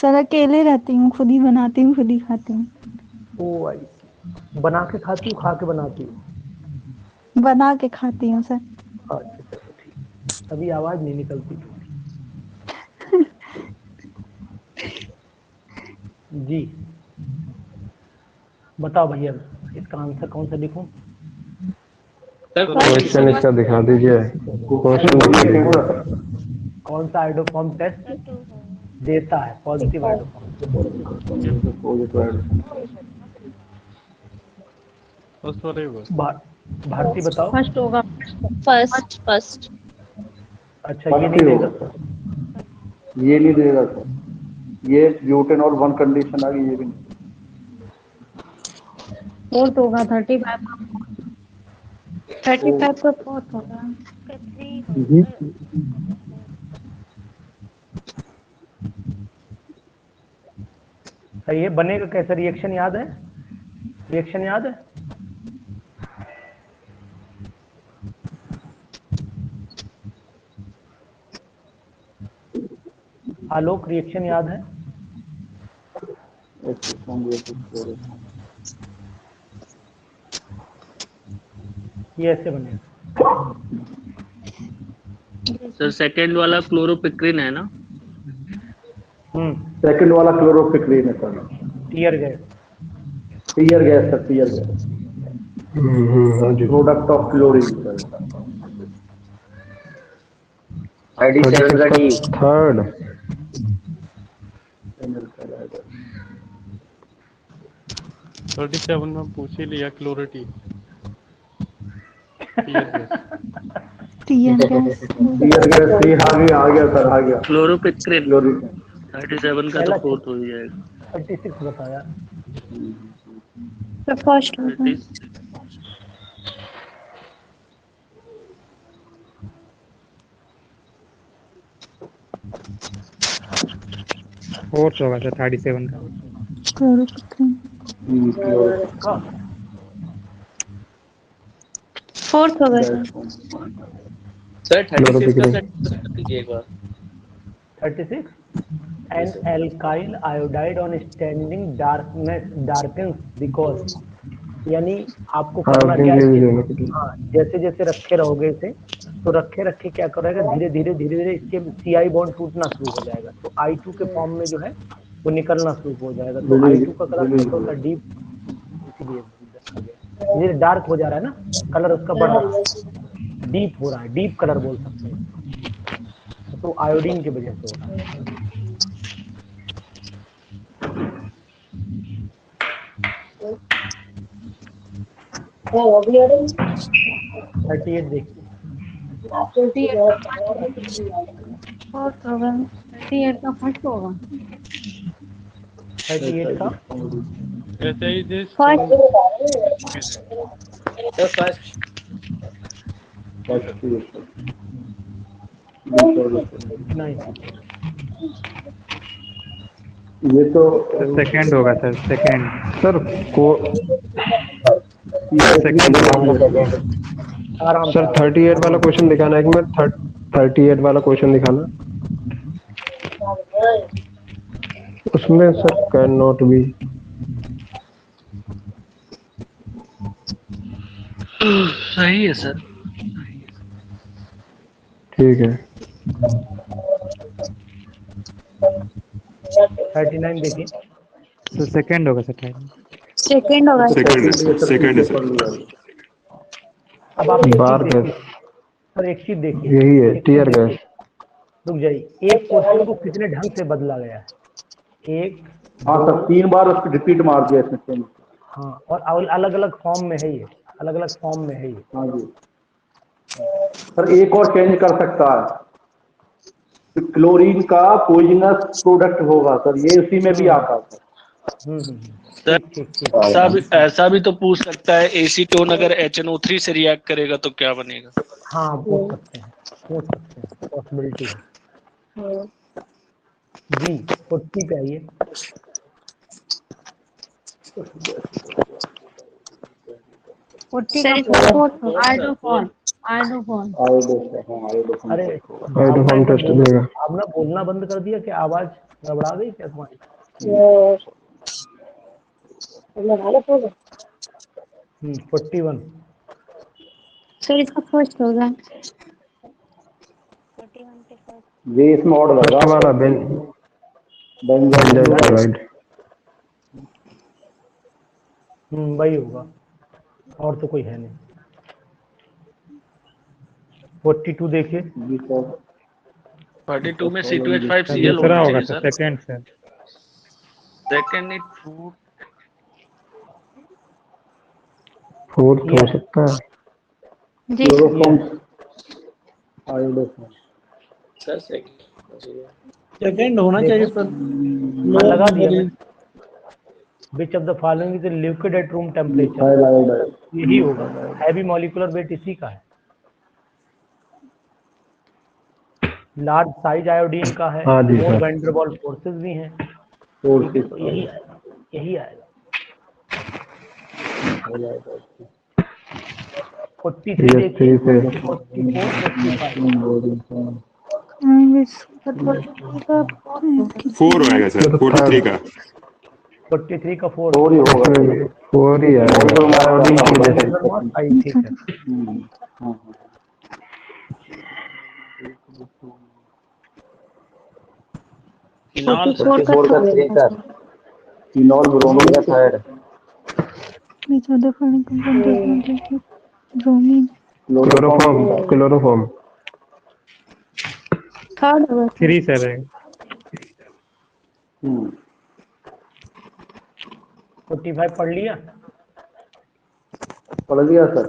सर अकेले रहती हूँ, खुद ही बनाती हूँ, खुद ही खाती हूँ। ओ आई, बना के खाती हूँ, खा के बनाती हूँ? बना के खाती हूँ सर। अच्छा चलो ठीक, अभी आवाज नहीं निकलती जी। बताओ भैया इसका आंसर कौन सा लिखूं? क्वेश्चन इसका दिखा दीजिए। क्वेश्चन कौन सा आइडोफॉर्म टेस्ट देता है पॉजिटिव आइडोफॉर्म? भारती बताओ। फर्स्ट होगा। फर्स्ट। अच्छा ये नहीं देगा? ये नहीं देगा सर, ये ब्यूटेनॉल 1 कंडीशन आ गई, ये भी नहीं। फोर्थ होगा 35 का फोर्थ होगा। ये बनेगा कैसे? रिएक्शन याद है? रिएक्शन याद है? आलोक रिएक्शन याद है? ये ऐसे बनेगा। सर सेकंड वाला क्लोरोपिक्रिन है ना? सेकंड वाला क्लोरोपिक्रिन है sir. Tear gas sir, tear gas product of chlorine sir. 37 का डी। थर्ड 37 में पूछ ही लिया क्लोरिटी। Tear gas tear gas C आ गया सर, आ गया। क्लोरोपिक्रिन क्लोरीन 37 का तो पहला फोर्थ हो ही जाएगा। 36 बताया। तो फर्स्ट होगा। 36 फोर्थ होगा सर 37 का। क्लोरोपिक्रिन फोर्थ होगा सर। सर 36 का क्लोरोपिक्रिन सेट कीजिए एक बार। 36 an alkyl iodide on standing darkens because, यानी आपको हाँ करना क्या ये भी है, देना पड़ेगा। हाँ जैसे जैसे रखे रहोगे इसे, तो रखे रखे क्या करेगा, धीरे धीरे इसके CI बॉन्ड टूटना शुरू हो जाएगा, तो I2 के फॉर्म में जो है वो निकलना शुरू हो जाएगा। तो I2 का कलर कैसा होता है, डीप, इसीलिए रखा गया। धीरे डार्क हो जा रहा है ना, कलर उसका बढ़ रहा है, डीप हो रहा है, डीप कलर बोल सकते हैं, तो आयोडीन की वजह से हो रहा है। थर्टी एट देखिए, फोर्थ होगा। 38 का फर्स्ट होगा। 38 का ऐसे ही दिस फर्स्ट नहीं, ये तो सेकंड होगा सर, सेकंड। सर को आराम सर 38 वाला क्वेश्चन दिखाना है कि मैं 38 वाला क्वेश्चन दिखाना उसमें सर कैन नॉट बी। सही है सर। ठीक है 39 देखिए, तो सेकंड होगा सर। सेकंड होगा। सेकंड है सर। अब आप एक बार चीज गैस देखिए सर, एक चीज देखिए, यही है एक चीज टीयर देखिए, गैस। रुक जाइए, एक क्वेश्चन को कितने ढंग से बदला गया है, एक हाँ सर 3 बार उसको रिपीट मार दिया इसमें। हाँ, और अलग अलग फॉर्म में है ये, अलग अलग फॉर्म में है ये। हाँ जी सर, एक और चेंज कर सकता है, क्लोरीन का पॉइजनस प्रोडक्ट होगा सर, ये उसी में भी आता है। सर ऐसा भी तो पूछ सकता है, एसीटोन अगर HNO3 से रिएक्ट करेगा तो क्या बनेगा। हाँ पूछ सकते हैं, पॉसिबिलिटी है। जी 40 पे आइए। अरे आयोडोफॉर्म टेस्ट देगा। आपने बोलना बंद कर दिया, क्या आवाज गड़बड़ा गई क्या तुम्हारी? 41 सर इसका फर्स्ट होगा। ये इसमें और लगा फर्स्ट वाला बेंजाइल क्लोराइड। वही होगा, और तो कोई है नहीं। 42 देखिए, 42 में C2H5Cl दूसरा होना होगा चाहिए sir, sir. Second sir. Second it food fourth हो सकता है। जी सर सेकंड होना चाहिए सर। लगा दिया मैं। Which of the following is liquid at room temperature, यही होगा, हैवी मॉलिक्यूलर वेट इसी का है। लार्ज साइज आयोडीन का है, हाँ जी more sir. Van der Waals forces भी हैं, ठीक है, तो यही आएगा, यही आएगा। 43 देखिए, 44 45 4 आएगा सर, 43 का। 43 का 4 4 ही होगा। 4 ही है आयोडीन की वजह से। ठीक है। फिनॉल फिनॉल ब्रोमीन का थर्ड। Bromine chloroform. थर्ड होगा सर। 3 सर है। 45 पढ़ लिया? पढ़ लिया सर।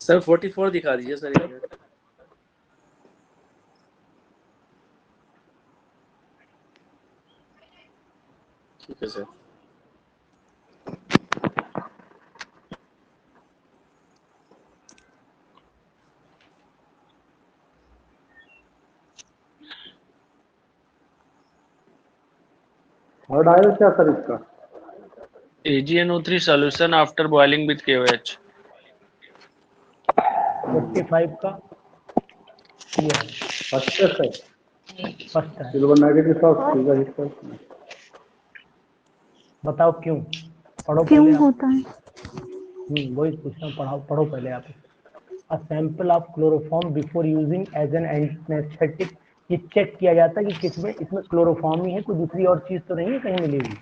सर 44 दिखा दीजिए सर, 1 मिनट। ठीक है सर। थर्ड आया क्या सर इसका? AgNO3 solution after boiling with KOH। 45 का ये है, फर्स्ट है सर। फर्स्ट है। सिल्वर नेगेटिव सॉल्ट ठीक है सर। बताओ क्यों? पढ़ो क्यों पहले आप। होता है? वही पूछना, पढ़ो पहले आप। A sample of chloroform before using as an anaesthetic, ये चेक किया जाता है कि किसमें, इसमें क्लोरोफॉर्म ही है, कोई दूसरी और चीज तो नहीं है कहीं मिली हुई।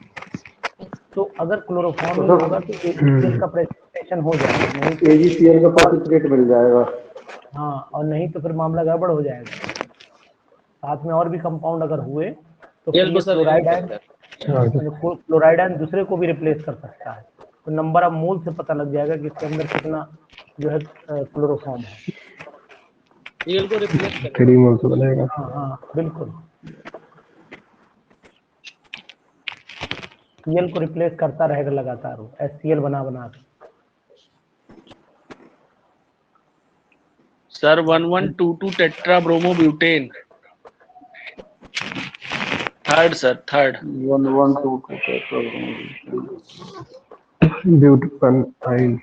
तो अगर क्लोरोफॉर्म ही होगा तो AgCl का प्रेसिपिटेशन हो जाएगा, नहीं तो AgCl का प्रेसिपिटेट मिल जाएगा। हाँ, और नहीं तो फिर मामला गड़बड़ हो जाएगा। साथ में और भी कंपाउंड अगर हुए तो फिर ये क्लोराइड आयन दूसरे को भी रिप्लेस कर सकता है। तो नंबर ऑफ मोल से पता लग जाएगा कि इसके अंदर कितना जो है क्लोरोफॉर्म है। Cl को रिप्लेस कर 3 मोल से बनेगा। हाँ बिल्कुल, Cl को रिप्लेस करता रहेगा लगातार वो, HCl बना के। Sir 1122 tetrabromobutane. Third sir, third. 1122 butyl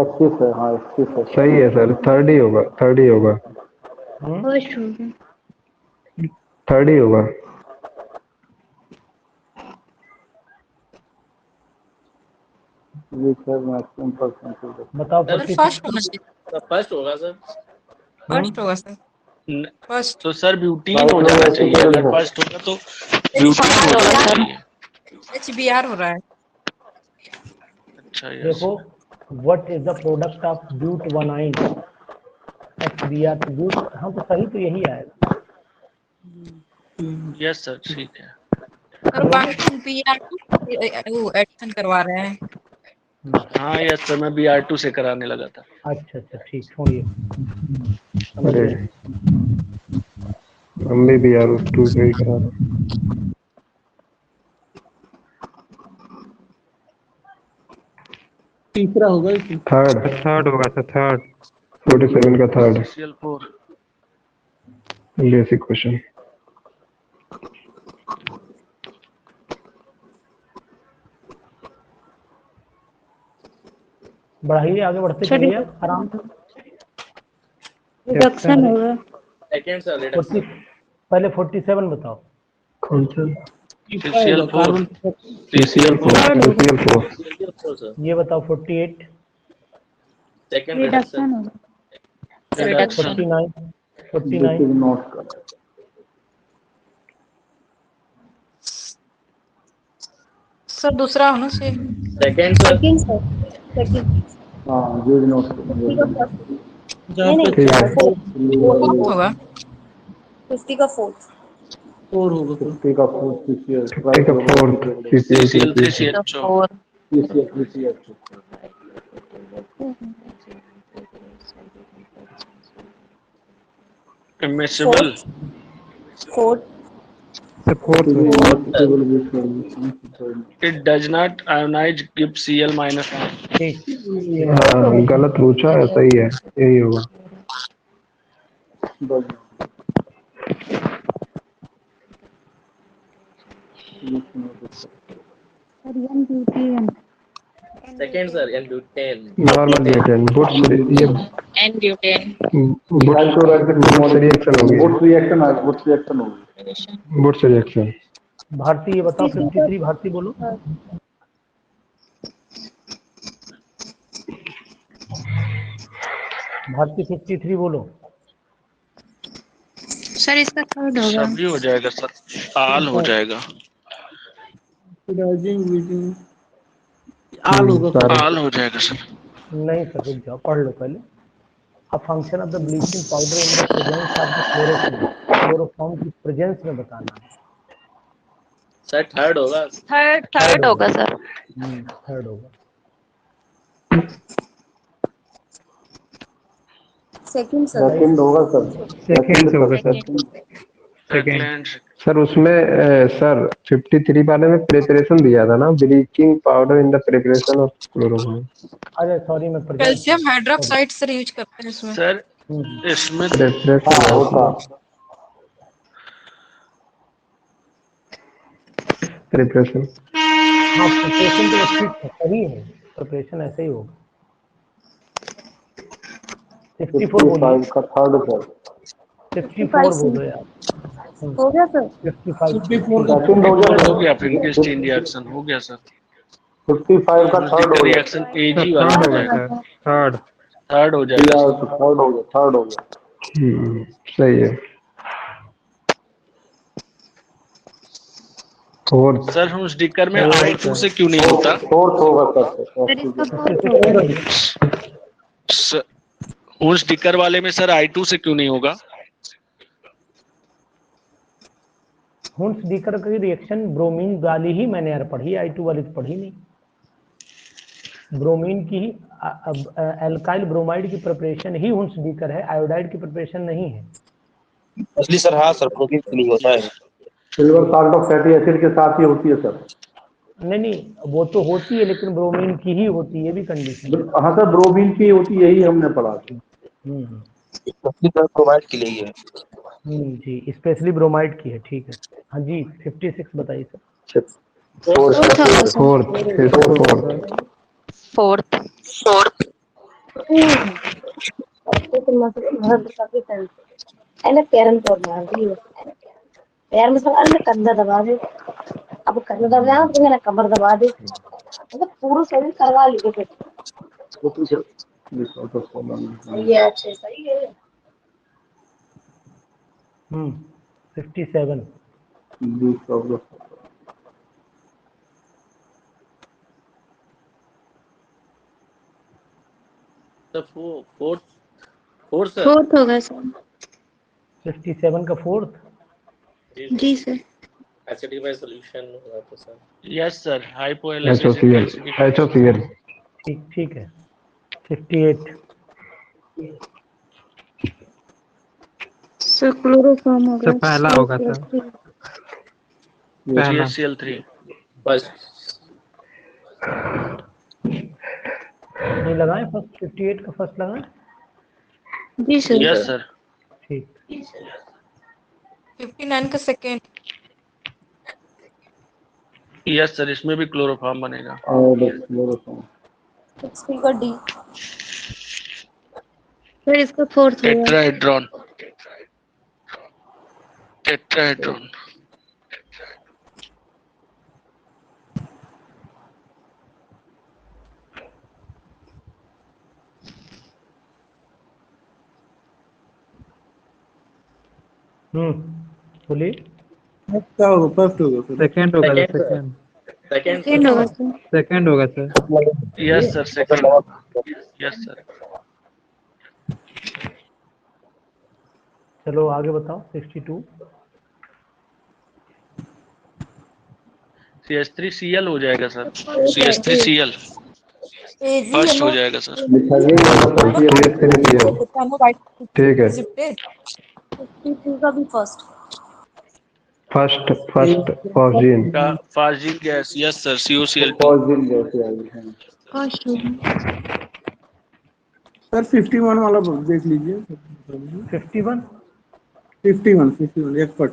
axis है। हाँ एक्सिस है। सही है सर, थर्ड ही होगा, थर्ड ही होगा। थर्ड ही होगा। ये सर मैक्सिमम परसेंटेज। बताओ सर 46। फर्स्ट होना चाहिए। फर्स्ट होगा सर। फर्स्ट होगा सर। फर्स्ट तो सर ब्यूटीन हो जाना चाहिए, अगर फर्स्ट होगा तो ब्यूटीन हो जाना चाहिए। HBr हो रहा है। अच्छा यस। देखो, what is the product of bute 1 HBr bute, हाँ तो सही तो यही आएगा। यस सर ठीक है। सर बाकी Br2 वो एडिशन करवा रहे हैं। हाँ यस सर, मैं Br2 से कराने लगा था। अच्छा ठीक, छोड़िए। अरे हम भी Br2 से ही करा रहे। तीसरा होगा। थर्ड होगा सर, थर्ड 47 का थर्ड CL4। Basic question. बढ़ाइए, आगे बढ़ते चलिए आराम से। रिडक्शन होगा। Second sir reduction. पहले 47 बताओ। कौन सा? CL4। सर ये बताओ 48। सेकंड रिडक्शन होगा। रिडक्शन। 49। सर दूसरा होना चाहिए। Second sir. हाँ यूज नोट होगा। 50 का फोर्थ। 4 होगा। 50 का fourth CCl CCl3CH4। Immiscible। Fourth. It does not ionize, give Cl minus। हाँ गलत पूछा है, सही है, यही होगा। Second sir n butane. Normal butane Wurtz, ये एन ब्यूटेन। बुट्स रिएक्शन होगी। Wurtz reaction. भारती ये बताओ 53, भारती बोलो। भारती 53 बोलो। सर इसका थर्ड होगा। सभी हो जाएगा सर, आल हो जाएगा। आल होगा। आल हो जाएगा सर। नहीं सर, रुक जाओ, पढ़ लो पहले। A function of the bleaching powder in the presence of the chloroform, chloroform की प्रेजेंस में बताना है। सर थर्ड होगा। थर्ड होगा सर। थर्ड होगा। Second sir. सेकंड होगा सर। सेकंड होगा सर। सेकंड। सर उसमें सर 53 वाले में प्रिपरेशन दिया था ना, bleaching powder in the preparation of chloroform. अरे सॉरी, मैं कैल्शियम हाइड्रोक्साइड सर यूज करते हैं इसमें। सर इसमें प्रिपरेशन। हाँ, प्रिपरेशन तो ठीक है, सही है, प्रिपरेशन ऐसे ही होगा। 54 बोलिए। का थर्ड सर। 54 बोलो यार। हो गया सर। 54 सेकंड हो गया हो गया, फिंकिस चेन रिएक्शन हो गया सर। 55 का थर्ड हो गया। रिएक्शन एजी वाला हो जाएगा। थर्ड हो जाएगा सर। थर्ड हो गया। सही है। फोर्थ सर हम स्टिकर में I2 से क्यों नहीं होता? फोर्थ होगा सर उन स्टिकर वाले में सर I2 से क्यों नहीं होगा? हुंस डीकर की रिएक्शन ब्रोमीन वाली ही मैंने यार पढ़ी, I2 वाली तो पढ़ी नहीं। ब्रोमीन की ही एल्काइल ब्रोमाइड की प्रिपरेशन ही हुंस डीकर है, आयोडाइड की प्रिपरेशन नहीं है। असली सर हाँ सर, ब्रोमीन से नहीं होता है। Silver salt of fatty acid के साथ ही होती है सर। नहीं, वो तो होती है, लेकिन ब्रोमीन की ही होती है, ये भी कंडीशन। हाँ सर, ब्रोमीन की होती है, यही हमने पढ़ा था। ब्रोमाइड के लिए है। जी, स्पेशली ब्रोमाइड की है, ठीक है। हाँ जी, 56 बताइए सर। फोर्थ। पैर में सब अंदर कंधा दबा दे, अब कंधा दबा तो मेरा कमर दबा दे, मतलब पूरा शरीर करवा लीजिए फिर। ये अच्छे सही है। 57। फोर्थ होगा सर। 57 का फोर्थ। जी सर। एसिडिफाई सॉल्यूशन होगा तो सर। Yes sir, HOCl। ठीक है। 58। सर क्लोरोफॉर्म होगा। पहला होगा सर। CaCl3 first. नहीं लगाए फर्स्ट, 58 का फर्स्ट लगाए। जी सर। Yes sir. ठीक। 59 का सेकेंड। यस सर, इसमें भी क्लोरोफॉर्म बनेगा। 60 का डी। सर इसका फोर्थ होगा। टेट्राहेड्रॉन। बोलिए। क्या होगा? फर्स्ट होगा सर। सेकंड होगा सर। सेकंड होगा sir. Yes sir, second. Yes sir. चलो आगे बताओ। 62। CH3Cl हो जाएगा सर। CH3Cl फर्स्ट हो जाएगा सर। ठीक है। 52 का भी first. Phosgene. Phosgene gas. Yes sir, COCl2। Sir 51 वाला देख लीजिए। 51 एक फट।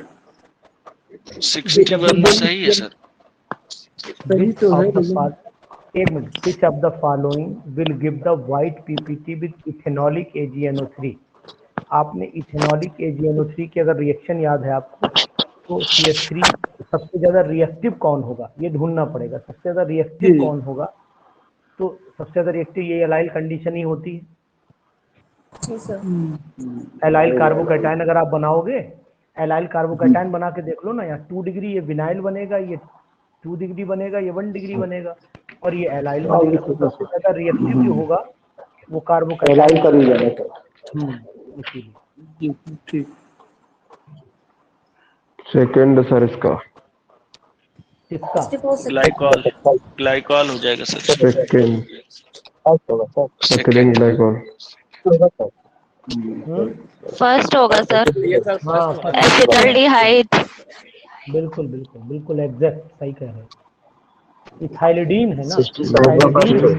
61 सही है सर। सही तो है। एक minute. Which of the following will give the white PPT with ethanolic AgNO3? आपने इथेनॉलिक AgNO3 की अगर रिएक्शन याद है आपको, तो CH3 सबसे ज्यादा रिएक्टिव कौन होगा, ये ढूंढना पड़ेगा। सबसे ज्यादा रिएक्टिव कौन होगा, तो सबसे ज्यादा रिएक्टिव ये एलाइल कंडीशन ही होती है। एलाइल कार्बोकैटायन अगर आप बनाओगे, एलाइल कार्बोकैटायन बना के देख लो ना, यहाँ 2 डिग्री ये विनाइल बनेगा, ये 2 डिग्री बनेगा, ये 1 डिग्री बनेगा। और ये एलाइल बनेगा। सबसे ज्यादा रिएक्टिव जो होगा वो कार्बोकैटायन एलाइल कर ही जाएगा सर। इसीलिए ठीक। सेकंड सर इसका इसका ग्लाइकॉल हो जाएगा सर। Second glycol. फर्स्ट होगा सर एसिटाल्डिहाइड। बिल्कुल बिल्कुल बिल्कुल एग्जैक्ट सही कह रहे हैं। इथाइलिडीन है ना, 65 का फर्स्ट है,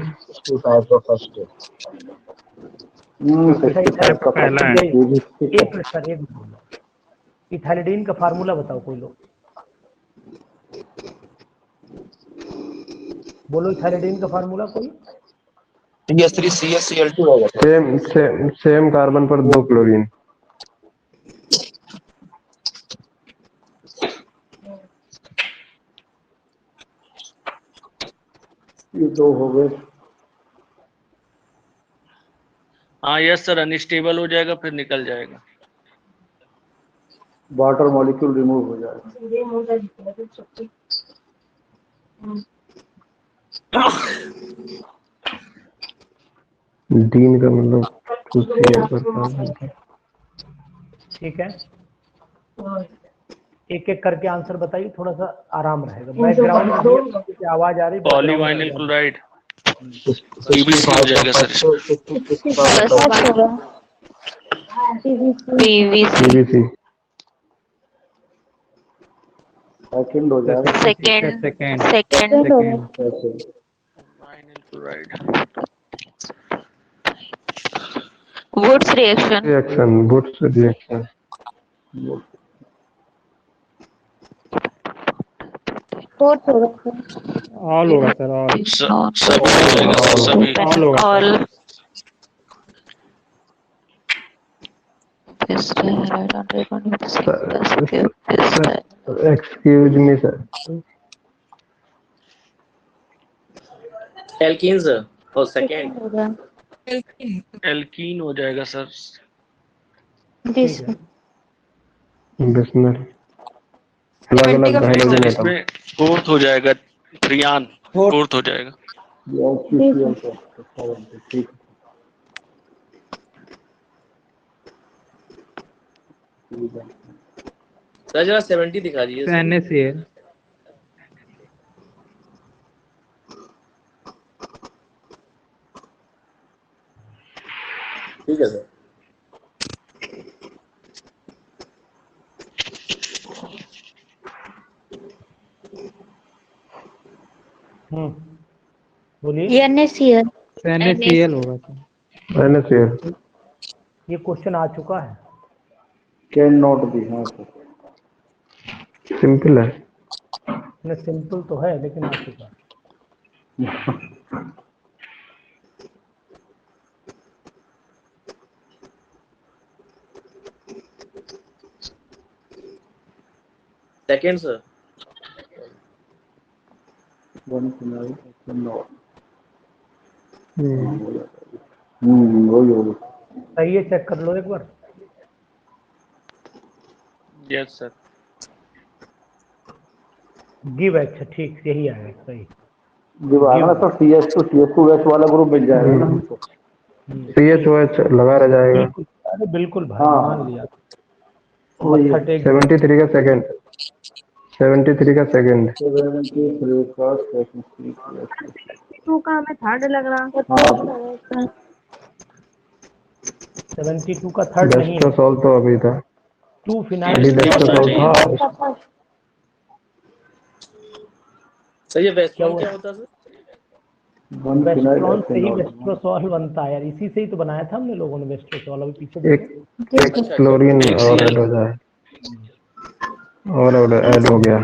65 का फर्स्ट है। 65 का पहला है। एक मिनट सर, एक मिनट। इथाइलिडीन का फार्मूला बताओ कोई लोग, बोलो इथाइलिडीन का फार्मूला कोई। CH3CSCl2 होगा। सेम कार्बन पर 2 क्लोरीन। ये 2 हो गए। हाँ यस सर, अनस्टेबल हो जाएगा फिर निकल जाएगा। वाटर मॉलिक्यूल रिमूव हो जाएगा। डीन का मतलब ठीक है, एक एक करके आंसर बताइए, थोड़ा सा आराम रहेगा। बैकग्राउंड में आवाज आ रही है। पॉलीवाइनिल क्लोराइड PVC हो जाएगा सर। PVC सेकंड हो जाएगा। Second Wurtz reaction Wurtz reaction all होगा sir, all all excuse me sir. Alkenes और सेकंड एल्कीन हो जाएगा सर। बिस्मल अलग अलग हाइड्रोजन एटम। इसमें फोर्थ हो जाएगा, थ्रियान फोर्थ हो जाएगा। ठीक। सर जरा 70 दिखा दीजिए। NaCl ठीक है सर। बोलिए। NaCl होगा सर। NaCl ये क्वेश्चन आ चुका है। Can not be. हाँ सर, सिंपल है। न सिंपल तो है लेकिन आ चुका है। Second sir. One phenyl not. वही होगा। सही है, चेक कर लो एक बार। Yes sir. गिव अच्छा, ठीक यही आएगा सही। जब आएगा ना सर CH2 गैस वाला ग्रुप मिल जाएगा ना हमको। CHOH लगा रह जाएगा। अरे बिल्कुल भाई, हाँ। मान लिया। 73 का सेकंड 73 का सेकंड 2 का हमें थर्ड लग रहा। 72 का थर्ड नहीं है। बेस्टोसॉल तो अभी था। 2 फिनाइल बेस्टोसॉल था। सर ये वेस्ट्रॉन क्या होता है सर? वेस्ट्रॉन से ही वेस्ट्रोसॉल बनता है यार, इसी से ही तो बनाया था हमने लोगों ने वेस्ट्रोसॉल। अभी पीछे एक क्लोरीन और ऐड हो जाए और ऐड हो गया।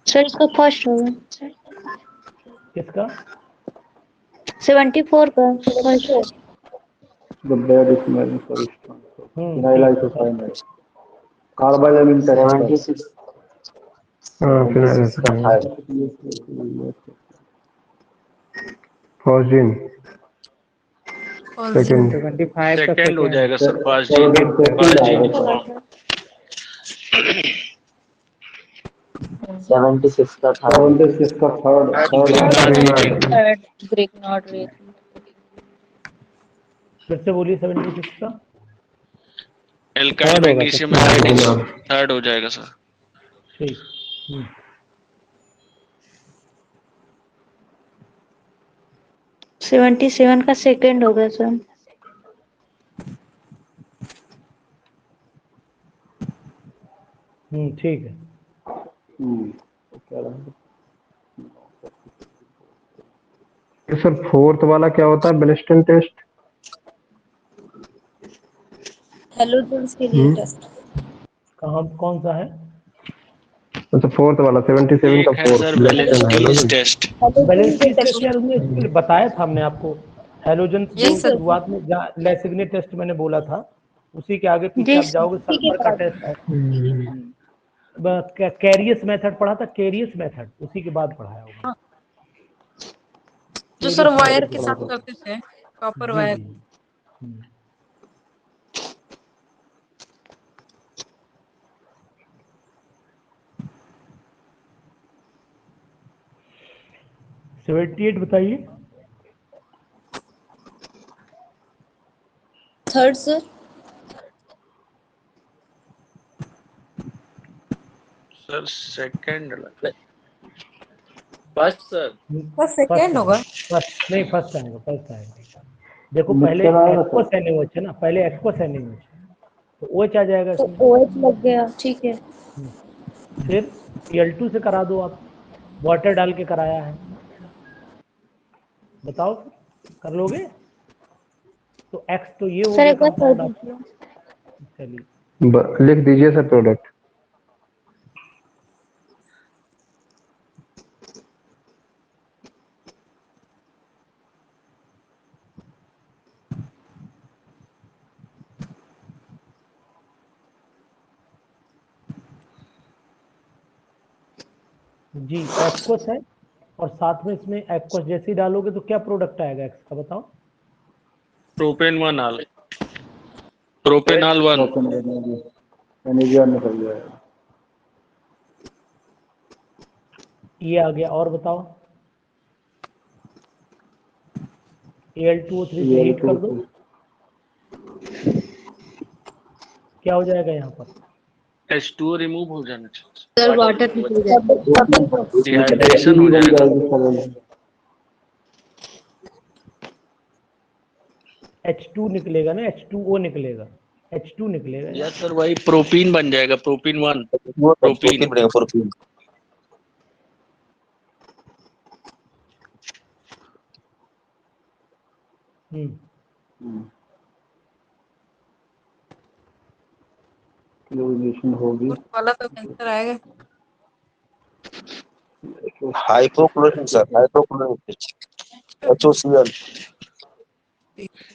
सर इसका फर्स्ट होगा। किसका? 74 का first. The bad smell for strong. Phenyl isocyanate. Carbamazepine tetracycline. Phenyl phosgene second 75 का सेकंड हो जाएगा सर। 76 का थर्ड। 76 का थर्ड। ग्रिग्नॉड रेत। फिर से बोलिए 76 का एल्काइल मैग्नीशियम एनाइड थर्ड हो जाएगा सर। ठीक। 77 का सेकंड होगा सर। ठीक है। सर फोर्थ वाला क्या होता है बेलिस्टन टेस्ट? हेलोजेंस के लिए टेस्ट। कहाँ कौन सा है? अच्छा फोर्थ वाला 77 का fourth balance test. Balance test यार उसने बताया था हमने आपको। हेलोजन जो शुरुआत में लेसिग्ने टेस्ट मैंने बोला था, उसी के आगे पीछे आप जाओगे सल्फर का टेस्ट है। कैरियस मेथड पढ़ा था, कैरियस मेथड उसी के बाद पढ़ाया होगा। जो सर वायर के साथ करते थे, कॉपर वायर। $78 बताइए। Third sir. Sir second first sir. Second होगा। नहीं फर्स्ट आएगा, फर्स्ट आएगा। देखो पहले एक्वस एनएच है ना, पहले एक्वस एनएच तो OH आ जाएगा तो इसमें। OH लग गया, ठीक है। फिर Cl2 से करा दो आप, वाटर डाल के कराया है, बताओ कर लोगे? तो X तो ये हो गया कंपाउंड आपका। चलिए लिख दीजिए सर प्रोडक्ट। जी एक्वस है और साथ में इसमें एक्वस जैसे ही डालोगे तो क्या प्रोडक्ट आएगा X का बताओ? प्रोपेनॉल 1 निकल जाएगा। ये आ गया, और बताओ? Al2O3 से हीट कर दो, क्या हो जाएगा यहाँ पर? H2O रिमूव हो जाना चाहिए सर वाटर निकल जाएगा, डिहाइड्रेशन हो जाएगा। H2 निकलेगा ना, H2O निकलेगा, H2 निकलेगा यार सर वही प्रोपीन बन जाएगा, प्रोपीन 1 प्रोपीन बनेगा प्रोपीन। क्लोरीनेशन होगी। वाला तो कैंसर आएगा। Hypochloric sir, hypochloric HOCl।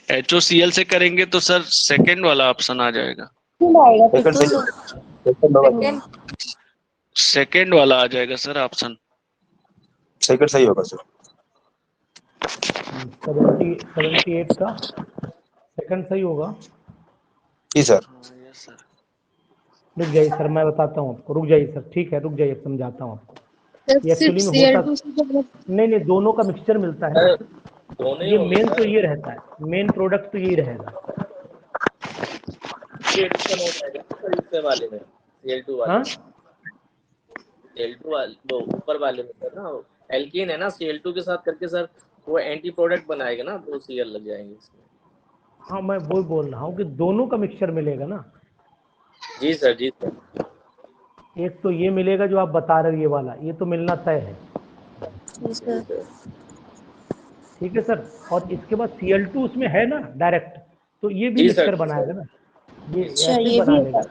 HOCl से करेंगे तो सर सेकंड वाला ऑप्शन आ जाएगा। सेकंड वाला आ जाएगा सर ऑप्शन। सेकंड सही होगा सर। 78 का सेकंड सही होगा जी सर। रुक जाइए सर, मैं बताता हूँ आपको, रुक जाइए सर, ठीक है रुक जाइए, समझाता हूँ आपको। एक्चुअली में होता नहीं, दोनों का मिक्सचर मिलता है। ये मेन तो ये रहता है, मेन प्रोडक्ट तो यही रहेगा। वाले में Cl2 वाले Cl2 वाले वो ऊपर वाले में सर ना, एल्कीन है ना, Cl2 के साथ करके सर वो एंटी प्रोडक्ट बनाएगा ना, 2 Cl लग जाएंगे इसमें। हाँ मैं वो बोल रहा हूँ कि दोनों का मिक्सचर मिलेगा ना। जी सर, जी सर। एक तो ये मिलेगा जो आप बता रहे हो, ये वाला, ये तो मिलना तय है। ठीक है सर, और इसके बाद Cl2 उसमें है ना डायरेक्ट, तो ये भी मिक्सचर बनाएगा ना, ये ऐसे ही बना लेगा।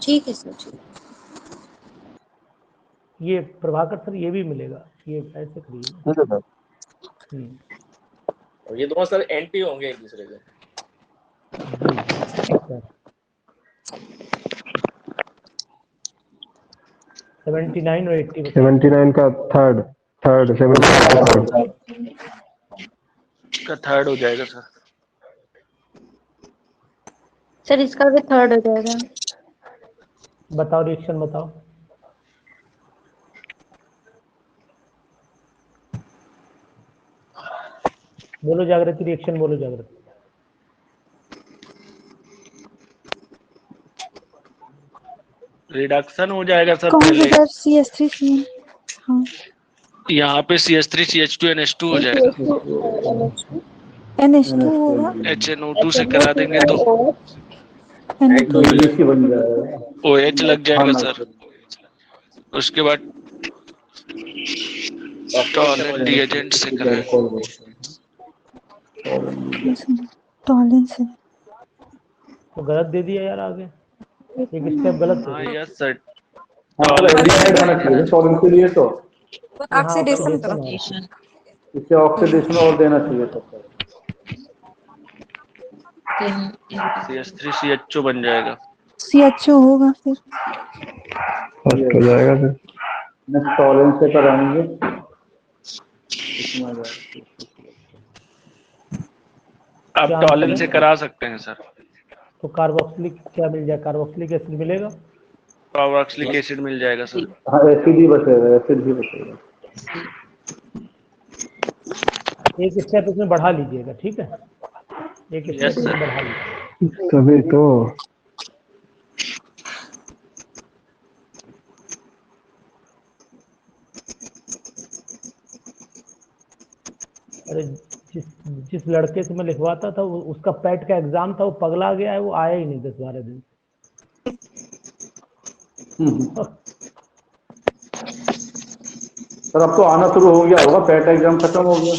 ठीक है सर। ये प्रभाकर सर ये भी मिलेगा, ये ऐसे करिए। ठीक है सर। और ये दोनों सर एंटी होंगे एक दूसरे के। जी 79 और 80 79 का थर्ड 79 का थर्ड हो जाएगा सर। सर इसका भी थर्ड हो जाएगा। बताओ रिएक्शन बताओ। बोलो जागृति, रिएक्शन बोलो जागृति। रिडक्शन हो जाएगा सर कौन पहले। सर? CH3CN। हाँ यहाँ पे CH3 CH2 NH2 हो जाएगा। NH2 होगा। HNO2 से करा देंगे तो तो इसी बन जाएगा। OH लग जाएगा सर। उसके बाद टॉलेंट रिएजेंट से कराएंगे। टॉलेंट से तो गलत दे दिया यार, आगे एक स्टेप गलत है। हाँ यस सर। एल्डिहाइड होना चाहिए टॉलेंट के लिए, तो ऑक्सीडेशन करो। इसे ऑक्सीडेशन और देना चाहिए तो CH3 CHO बन जाएगा। CHO होगा फिर। फर्स्ट हो जाएगा फिर। नेक्स्ट टॉलेंट से कराएंगे। आप टॉलेंट से करा सकते हैं सर। तो कार्बोक्सिलिक क्या मिल जाएगा? कार्बोक्सिलिक एसिड मिलेगा। कार्बोक्सिलिक एसिड मिल जाएगा सर। हाँ एसिड ही बचेगा, एसिड ही बचेगा। एक स्टेप इसमें बढ़ा लीजिएगा, ठीक है? एक स्टेप इसमें बढ़ा लीजिए। तभी तो अरे जिस लड़के से मैं लिखवाता था उसका पैट का एग्जाम था, वो पगला गया है, वो आया ही नहीं 10-12 दिन। सर अब तो आना शुरू हो गया होगा, पैट एग्जाम खत्म हो गया।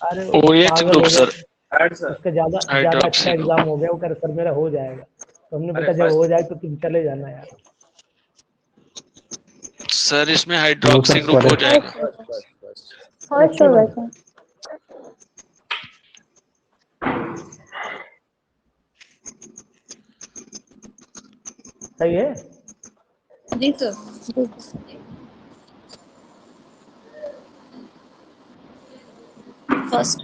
अरे OH ग्रुप सर। उसका ज्यादा अच्छा एग्जाम हो गया। वो कह रहा सर मेरा हो जाएगा। तो हमने बताया जब हो जाए तो तुम चले जाना यार। सर इसमें हाइड्रोक्सी ग्रुप हो जाएगा। सही है जी सर। फर्स्ट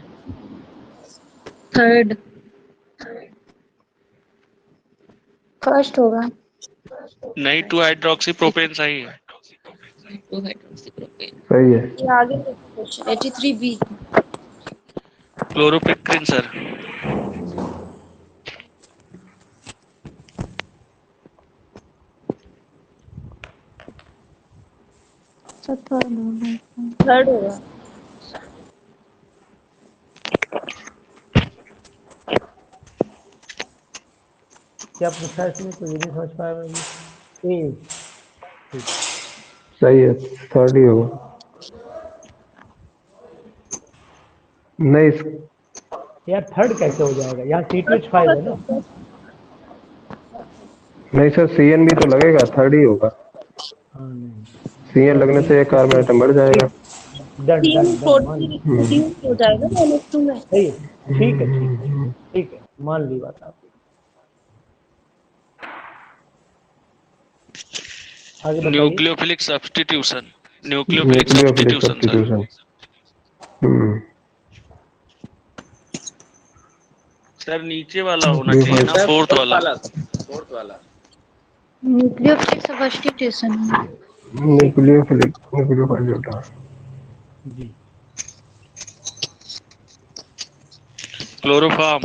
थर्ड फर्स्ट होगा। नहीं 2 हाइड्रोक्सी प्रोपेन सही है। सही है। ये आगे 83B। Chloropicrin sir. थर्ड होगा। क्या पूछा इसमें? तो ये नहीं समझ पाया मैं। सही है, थर्ड ही होगा। नहीं यार थर्ड कैसे हो जाएगा? यहाँ C2H5 है ना। नहीं सर, CN भी तो लगेगा, थर्ड ही होगा। हाँ नहीं, CN लगने से एक कार्बन आइटम बढ़ जाएगा। हो जाएगा NH2 में। सही है, ठीक है, ठीक है, मान ली बात आप। आगे बताइए। Nucleophilic substitution. Nucleophilic substitution sir नीचे वाला होना चाहिए ना, फोर्थ वाला। Nucleophilic substitution. न्यूक्लियोफिलिक जी। क्लोरोफॉर्म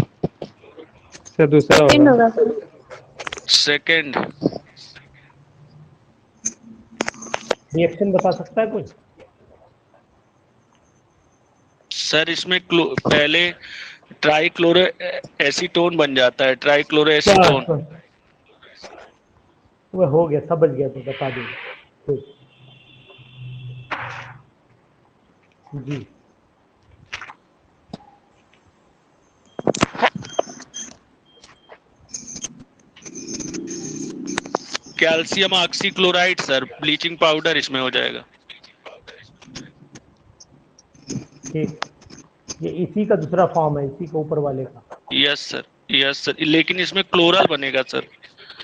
सर दूसरा होगा। सेकंड। रिएक्शन बता सकता है कोई? सर इसमें पहले ट्राइक्लोरो एसीटोन बन जाता है। ट्राइक्लोरो एसीटोन वो हो गया, समझ गया, तो बता दूंगा जी। Calcium oxychloride sir, bleaching powder इसमें हो जाएगा। ठीक, ये इसी का दूसरा फॉर्म है, इसी के ऊपर वाले का। यस सर, लेकिन इसमें क्लोरल बनेगा सर।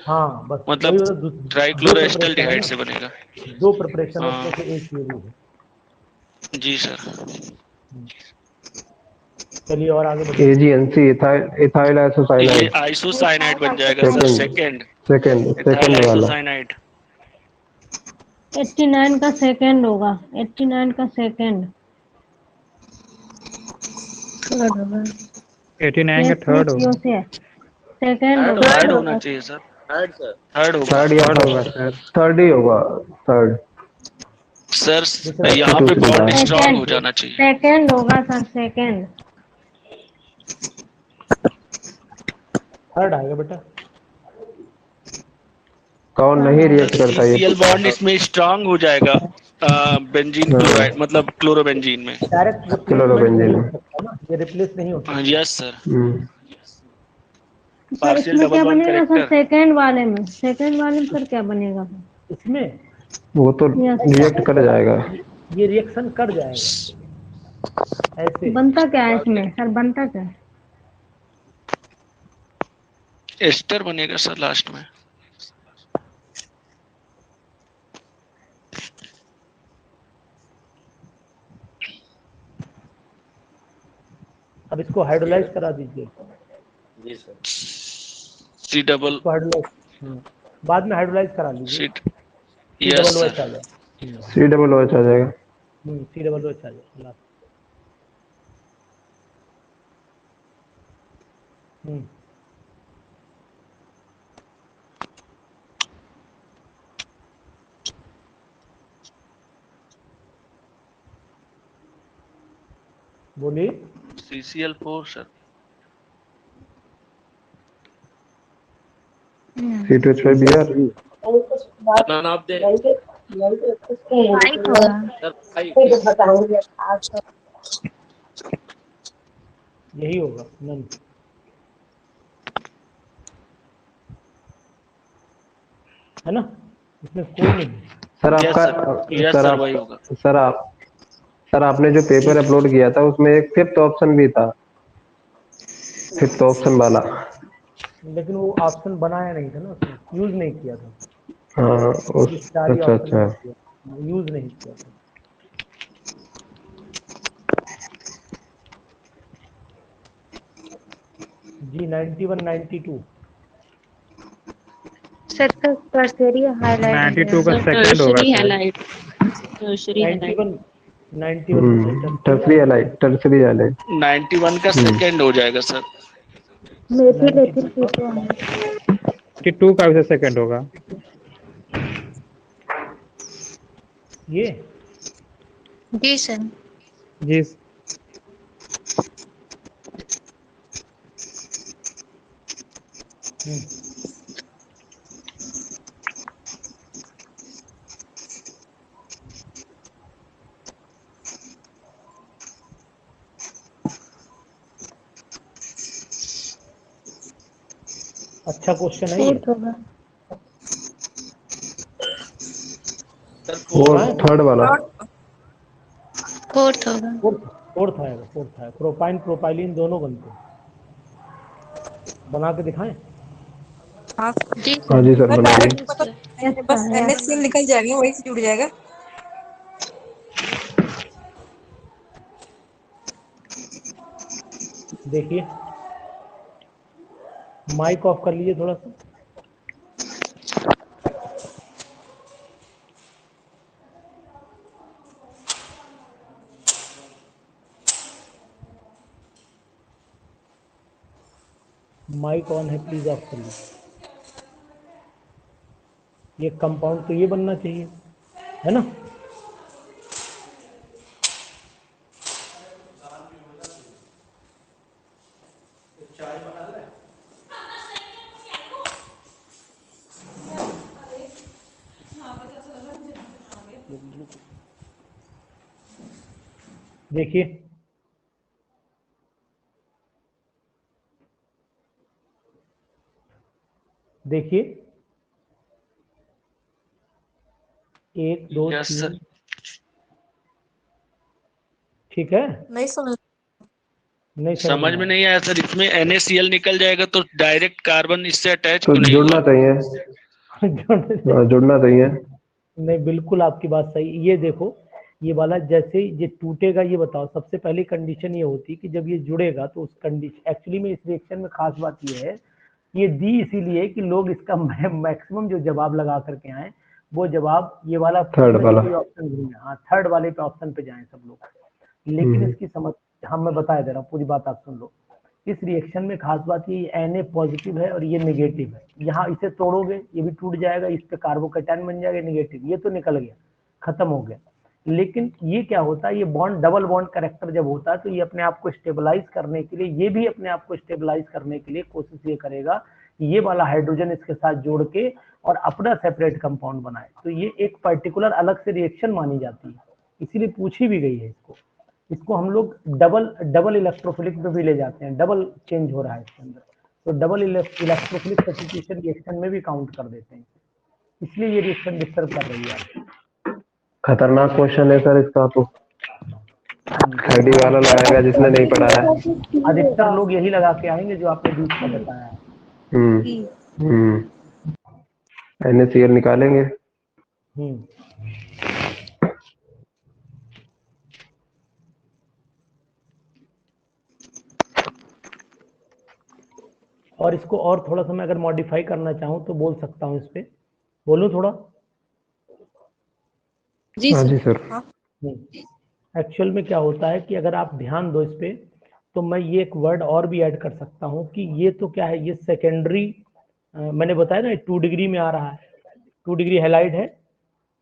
हाँ बस मतलब ट्राइक्लोरोएस्टल्डिहाइड से बनेगा। 2 प्रिपरेशन उसमें से एक ये भी है। जी सर। चलिए और आगे बढ़िए। AgNC ethyl isocyanide. ये आइसोसाइनाइड बन जाएगा सर। सेकंड वाला। आइसोसाइनाइड 89 का सेकंड होगा। 89 का सेकंड। 89 का थर्ड होगा। सेकंड होगा। थर्ड होना चाहिए सर। Third sir. थर्ड होगा। थर्ड या फोर्थ, थर्ड ही होगा, थर्ड। सर यहाँ पे बॉन्ड स्ट्रांग हो जाना चाहिए। सेकंड होगा सर, सेकंड। थर्ड आएगा बेटा। कौन नहीं रिएक्ट करता ये? CCl बॉन्ड इसमें स्ट्रांग हो जाएगा बेंजीन क्लोराइड मतलब क्लोरोबेंजीन में। डायरेक्ट रिप्लेसमेंट नहीं हो सकता ना, ये रिप्लेस नहीं हो सकता। Yes sir. सर पार्शियल इसमें क्या डबल बॉन्ड बनेगा सर? करेक्टर। सेकंड वाले में सर क्या बनेगा सर? इसमें वो तो रिएक्ट कर जाएगा। ये रिएक्शन कर जाएगा ऐसे। बनता क्या है इसमें सर? बनता क्या है? एस्टर बनेगा सर लास्ट में। अब इसको हाइड्रोलाइज करा दीजिए। जी सर। सी डबल बाद में हाइड्रोलाइज करा लीजिए। Yes sir. COOH आ जाएगा। COOH आ जाएगा। COOH आ जाएगा। बोलिए। CCl4 sir. C2H5Br। None of the यही होगा नन। है ना, इसमें कोई नहीं। सर आपका सर आपने जो पेपर अपलोड किया था उसमें एक फिफ्थ ऑप्शन भी था, फिफ्थ ऑप्शन वाला। लेकिन वो ऑप्शन बनाया नहीं था ना, उसमें यूज नहीं किया था। हाँ अच्छा। यूज नहीं किया था। जी 91 92 सर टर्शियरी हाइलाइट 92 का सेकंड होगा सर। 91 टर्सरी हाइलाइट 91 का सेकंड हो जाएगा सर। 92 का भी सेकंड होगा ये। जी सर। जी। अच्छा क्वेश्चन है ये। थर्ड वाला। फोर्थ होगा। फोर्थ आएगा। प्रोपाइन प्रोपाइलिन दोनों बनते हैं। बना के दिखाएं? हाँ जी सर बनाइए। बस NaCl निकल जाएगा, वही से जुड़ जाएगा। देखिए, माइक ऑफ कर लीजिए थोड़ा सा। माइक ऑन है, प्लीज ऑफ कर लीजिए। ये कंपाउंड तो ये बनना चाहिए, है ना? देखिए, देखिए 1 2 3। ठीक है। नहीं समझ में नहीं आया सर। इसमें NaCl निकल जाएगा तो डायरेक्ट कार्बन इससे अटैच तो नहीं जुड़ना चाहिए। जुड़ना चाहिए। नहीं, बिल्कुल आपकी बात सही। ये देखो, ये वाला जैसे ये टूटेगा, ये बताओ सबसे पहली कंडीशन ये होती है कि जब ये जुड़ेगा तो उस कंडीशन, एक्चुअली में इस रिएक्शन में खास बात ये है, ये दी इसीलिए कि लोग इसका मैक्सिमम जो जवाब लगा करके आए वो जवाब ये वाला थर्ड वाला। ऑप्शन ढूंढे। हाँ, थर्ड वाले पे ऑप्शन पे जाएं सब लोग। लेकिन इसकी हम मैं बताया दे रहा हूँ, पूरी बात आप सुन लो। इस रिएक्शन में खास बात ये Na पॉजिटिव है और ये नेगेटिव है। यहाँ इसे तोड़ोगे ये भी टूट जाएगा, इस पे कार्बोकैटायन बन जाएगा नेगेटिव, ये तो निकल गया, खत्म हो गया। लेकिन ये क्या होता है, ये बॉन्ड डबल बॉन्ड कैरेक्टर जब होता है तो ये अपने आप को स्टेबलाइज करने के लिए, ये भी अपने आप को स्टेबलाइज करने के लिए कोशिश ये करेगा ये वाला हाइड्रोजन इसके साथ जोड़ के और अपना सेपरेट कंपाउंड बनाए। तो ये एक पर्टिकुलर अलग से रिएक्शन मानी जाती है, इसीलिए पूछी भी गई है इसको हम लोग डबल इलेक्ट्रोफिलिक पे भी ले जाते हैं, डबल चेंज हो रहा है इसके अंदर, तो डबल इलेक्ट्रोफिलिक सब्स्टिट्यूशन रिएक्शन में भी काउंट कर देते हैं, इसलिए ये रिएक्शन डिस्टर्ब कर रही है। खतरनाक क्वेश्चन है सर इसका, तो खड़ी वाला लगाएगा जिसने नहीं पढ़ा है। अधिकतर लोग यही लगा के आएंगे जो आपने बीच में बताया है। NaCl निकालेंगे। और इसको और थोड़ा सा मैं अगर मॉडिफाई करना चाहूँ तो बोल सकता हूँ, इस पे बोलूँ थोड़ा? जी सर। एक्चुअल में क्या होता है कि अगर आप ध्यान दो इस पे, तो मैं ये एक वर्ड और भी ऐड कर सकता हूँ कि ये तो क्या है, ये सेकेंडरी, मैंने बताया ना 2 डिग्री में आ रहा है, 2 डिग्री हैलाइड है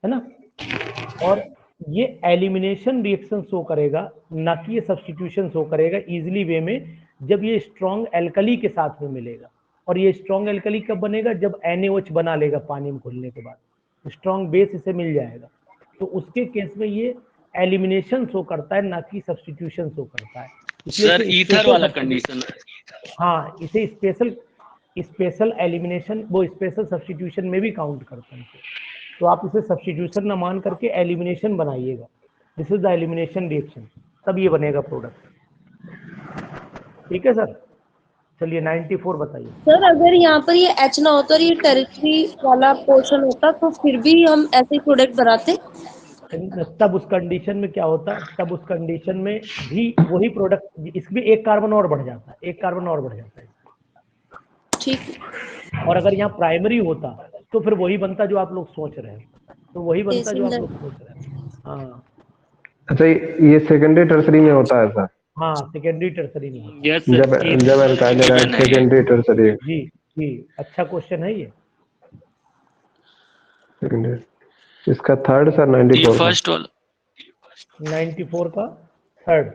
ना, और ये एलिमिनेशन रिएक्शन शो करेगा, ना कि ये सब्स्टिट्यूशन शो करेगा इजीली वे में, जब ये स्ट्रॉन्ग एल्कली के साथ में मिलेगा। और ये स्ट्रॉन्ग एल्कली कब बनेगा, जब NaOH बना लेगा पानी में घुलने के बाद, स्ट्रॉन्ग बेस इसे मिल जाएगा, तो उसके केस में ये एलिमिनेशन शो करता है, ना कि सब्स्टिट्यूशन शो करता है। सर ईथर वाला कंडीशन है। हाँ, इसे स्पेशल एलिमिनेशन, वो स्पेशल सब्स्टिट्यूशन में भी काउंट करता है। तो आप इसे सब्स्टिट्यूशन ना मान करके एलिमिनेशन बनाइएगा, this is the elimination reaction, तब ये बनेगा प्रोडक्ट। ठीक है सर, चलिए 94 बताइए। सर अगर यहाँ पर ये H ना होता और ये टेरिटरी वाला पोर्शन होता तो फिर भी हम ऐसे ही प्रोडक्ट बनाते? तब उस कंडीशन में क्या होता, तब उस कंडीशन में भी वही प्रोडक्ट, इसमें एक कार्बन और बढ़ जाता है, एक कार्बन और बढ़ जाता है। ठीक। और अगर यहाँ प्राइमरी होता तो फिर वही बनता जो आप लोग सोच रहे हैं, तो वही बनता जो आप लोग सोच रहे हैं। हाँ अच्छा, ये सेकेंडरी टर्सरी में होता है सर? हाँ, सेकेंडरी टर्सरी में। जब अल्काइल सेकेंडरी टर्सरी। जी जी, अच्छा क्वेश्चन है ये। सेकेंडरी, इसका थर्ड सर 94 फर्स्ट वाला 94 का थर्ड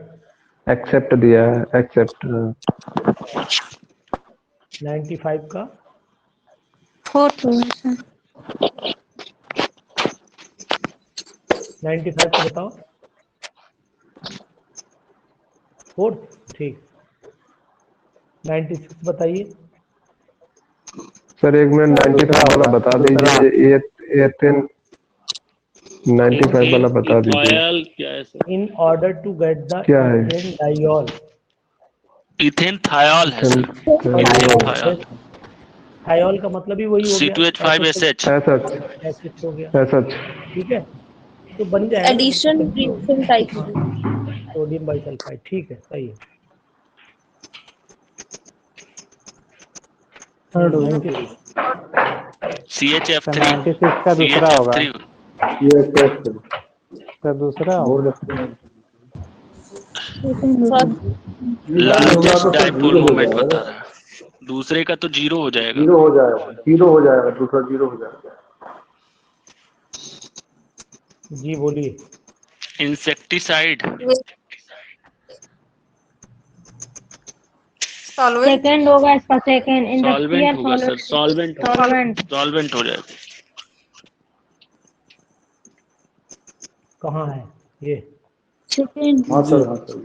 एक्सेप्ट दिया है, एक्सेप्ट। 95 का फोर्थ। 95 का बताओ, फोर्थ। ठीक, 96 बताइए सर। एक मिनट, 95 वाला बता दीजिए, एथेन 95 वाला बता दीजिए। क्या है sir? In order to get the क्या है? इथेन डाइऑल, इथेन थायोल है सर। थायोल, थायोल का मतलब ही वही हो गया, C2H5SH। SH हो गया, ठीक है, तो बन जाएगा addition reaction type sodium bisulphite. ठीक है, सही है। CHF3 96 का दूसरा होगा, का दूसरा लार्जेस्ट डाइपोल मोमेंट बता रहा है, दूसरे का तो जीरो हो जाएगा। जीरो हो जाएगा, दूसरा जीरो हो जाएगा। जी बोलिए। इंसेक्टिसाइड सेकंड होगा इसका, सेकंड सॉल्वेंट होगा सर, सॉल्वेंट हो जाएगा। कहाँ है ये? हाँ सर, हाँ सर।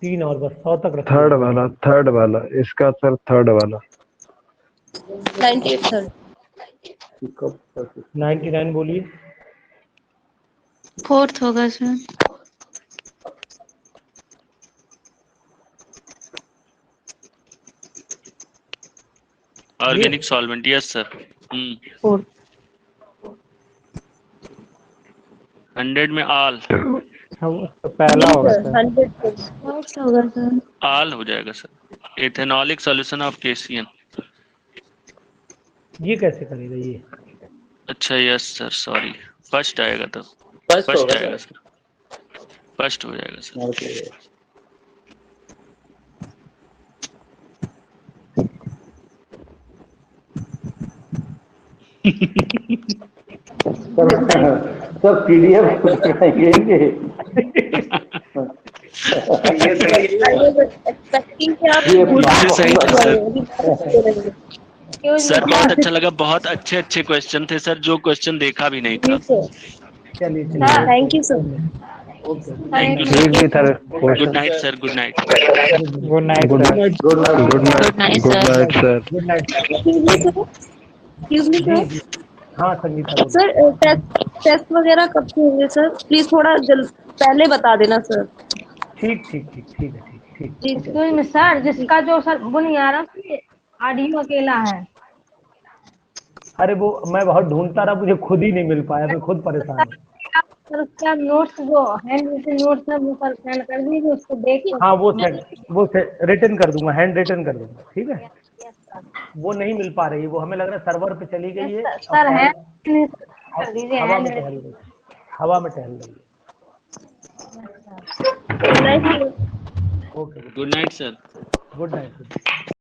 तीन और बस, 100 तक रखिए। थर्ड वाला इसका सर, थर्ड वाला 98 सर। 99 बोलिए। फोर्थ होगा sir. Organic solvent, yes sir. 100 में आल, पहला होगा सर। 100 होगा सर। आल हो जाएगा sir. Ethanolic solution of KCN। ये कैसे करेगा ये? अच्छा, यस सर, सॉरी। फर्स्ट आएगा तो फर्स्ट फर्स्ट होगा आएगा सर। सर, फर्स्ट हो जाएगा सर। ओके सर पीडीएफ कहेंगे एक्सपेक्टिंग कि आप ये good ये सही था सर। क्यों सर बहुत अच्छा लगा, बहुत अच्छे अच्छे क्वेश्चन थे सर, जो क्वेश्चन देखा भी नहीं था। चलिए thank you sir. Thank you ठीक भी sir. Sir. Good night sir, good night. Good night good sir. Night, good night, good night, good night sir. Good night excuse me जी सर। जी। हाँ संगीता बोलो। सर टेस्ट वगैरह कब से होंगे सर? प्लीज थोड़ा पहले बता देना सर। ठीक ठीक ठीक ठीक है, ठीक ठीक। एक्सक्यूज मी सर, जिसका जो सर वो नहीं आ रहा, ऑडियो अकेला है। अरे वो मैं बहुत ढूंढता रहा, मुझे खुद ही नहीं मिल पाया, मैं खुद परेशान हूँ। सर उसका नोट्स जो हैंड रिटन नोट्स है वो सर सेंड कर दीजिए, उसको देख के हाँ वो रिटर्न कर दूंगा, हैंड रिटर्न कर दूंगा, ठीक है। वो नहीं मिल पा रही है, वो हमें लग रहा है सर्वर पे चली गई है। सर और हैंड कर दीजिए, हवा हैंड में टहल रही है, हवा में टहल रही है। Good night sir. Okay good night sir. Good night.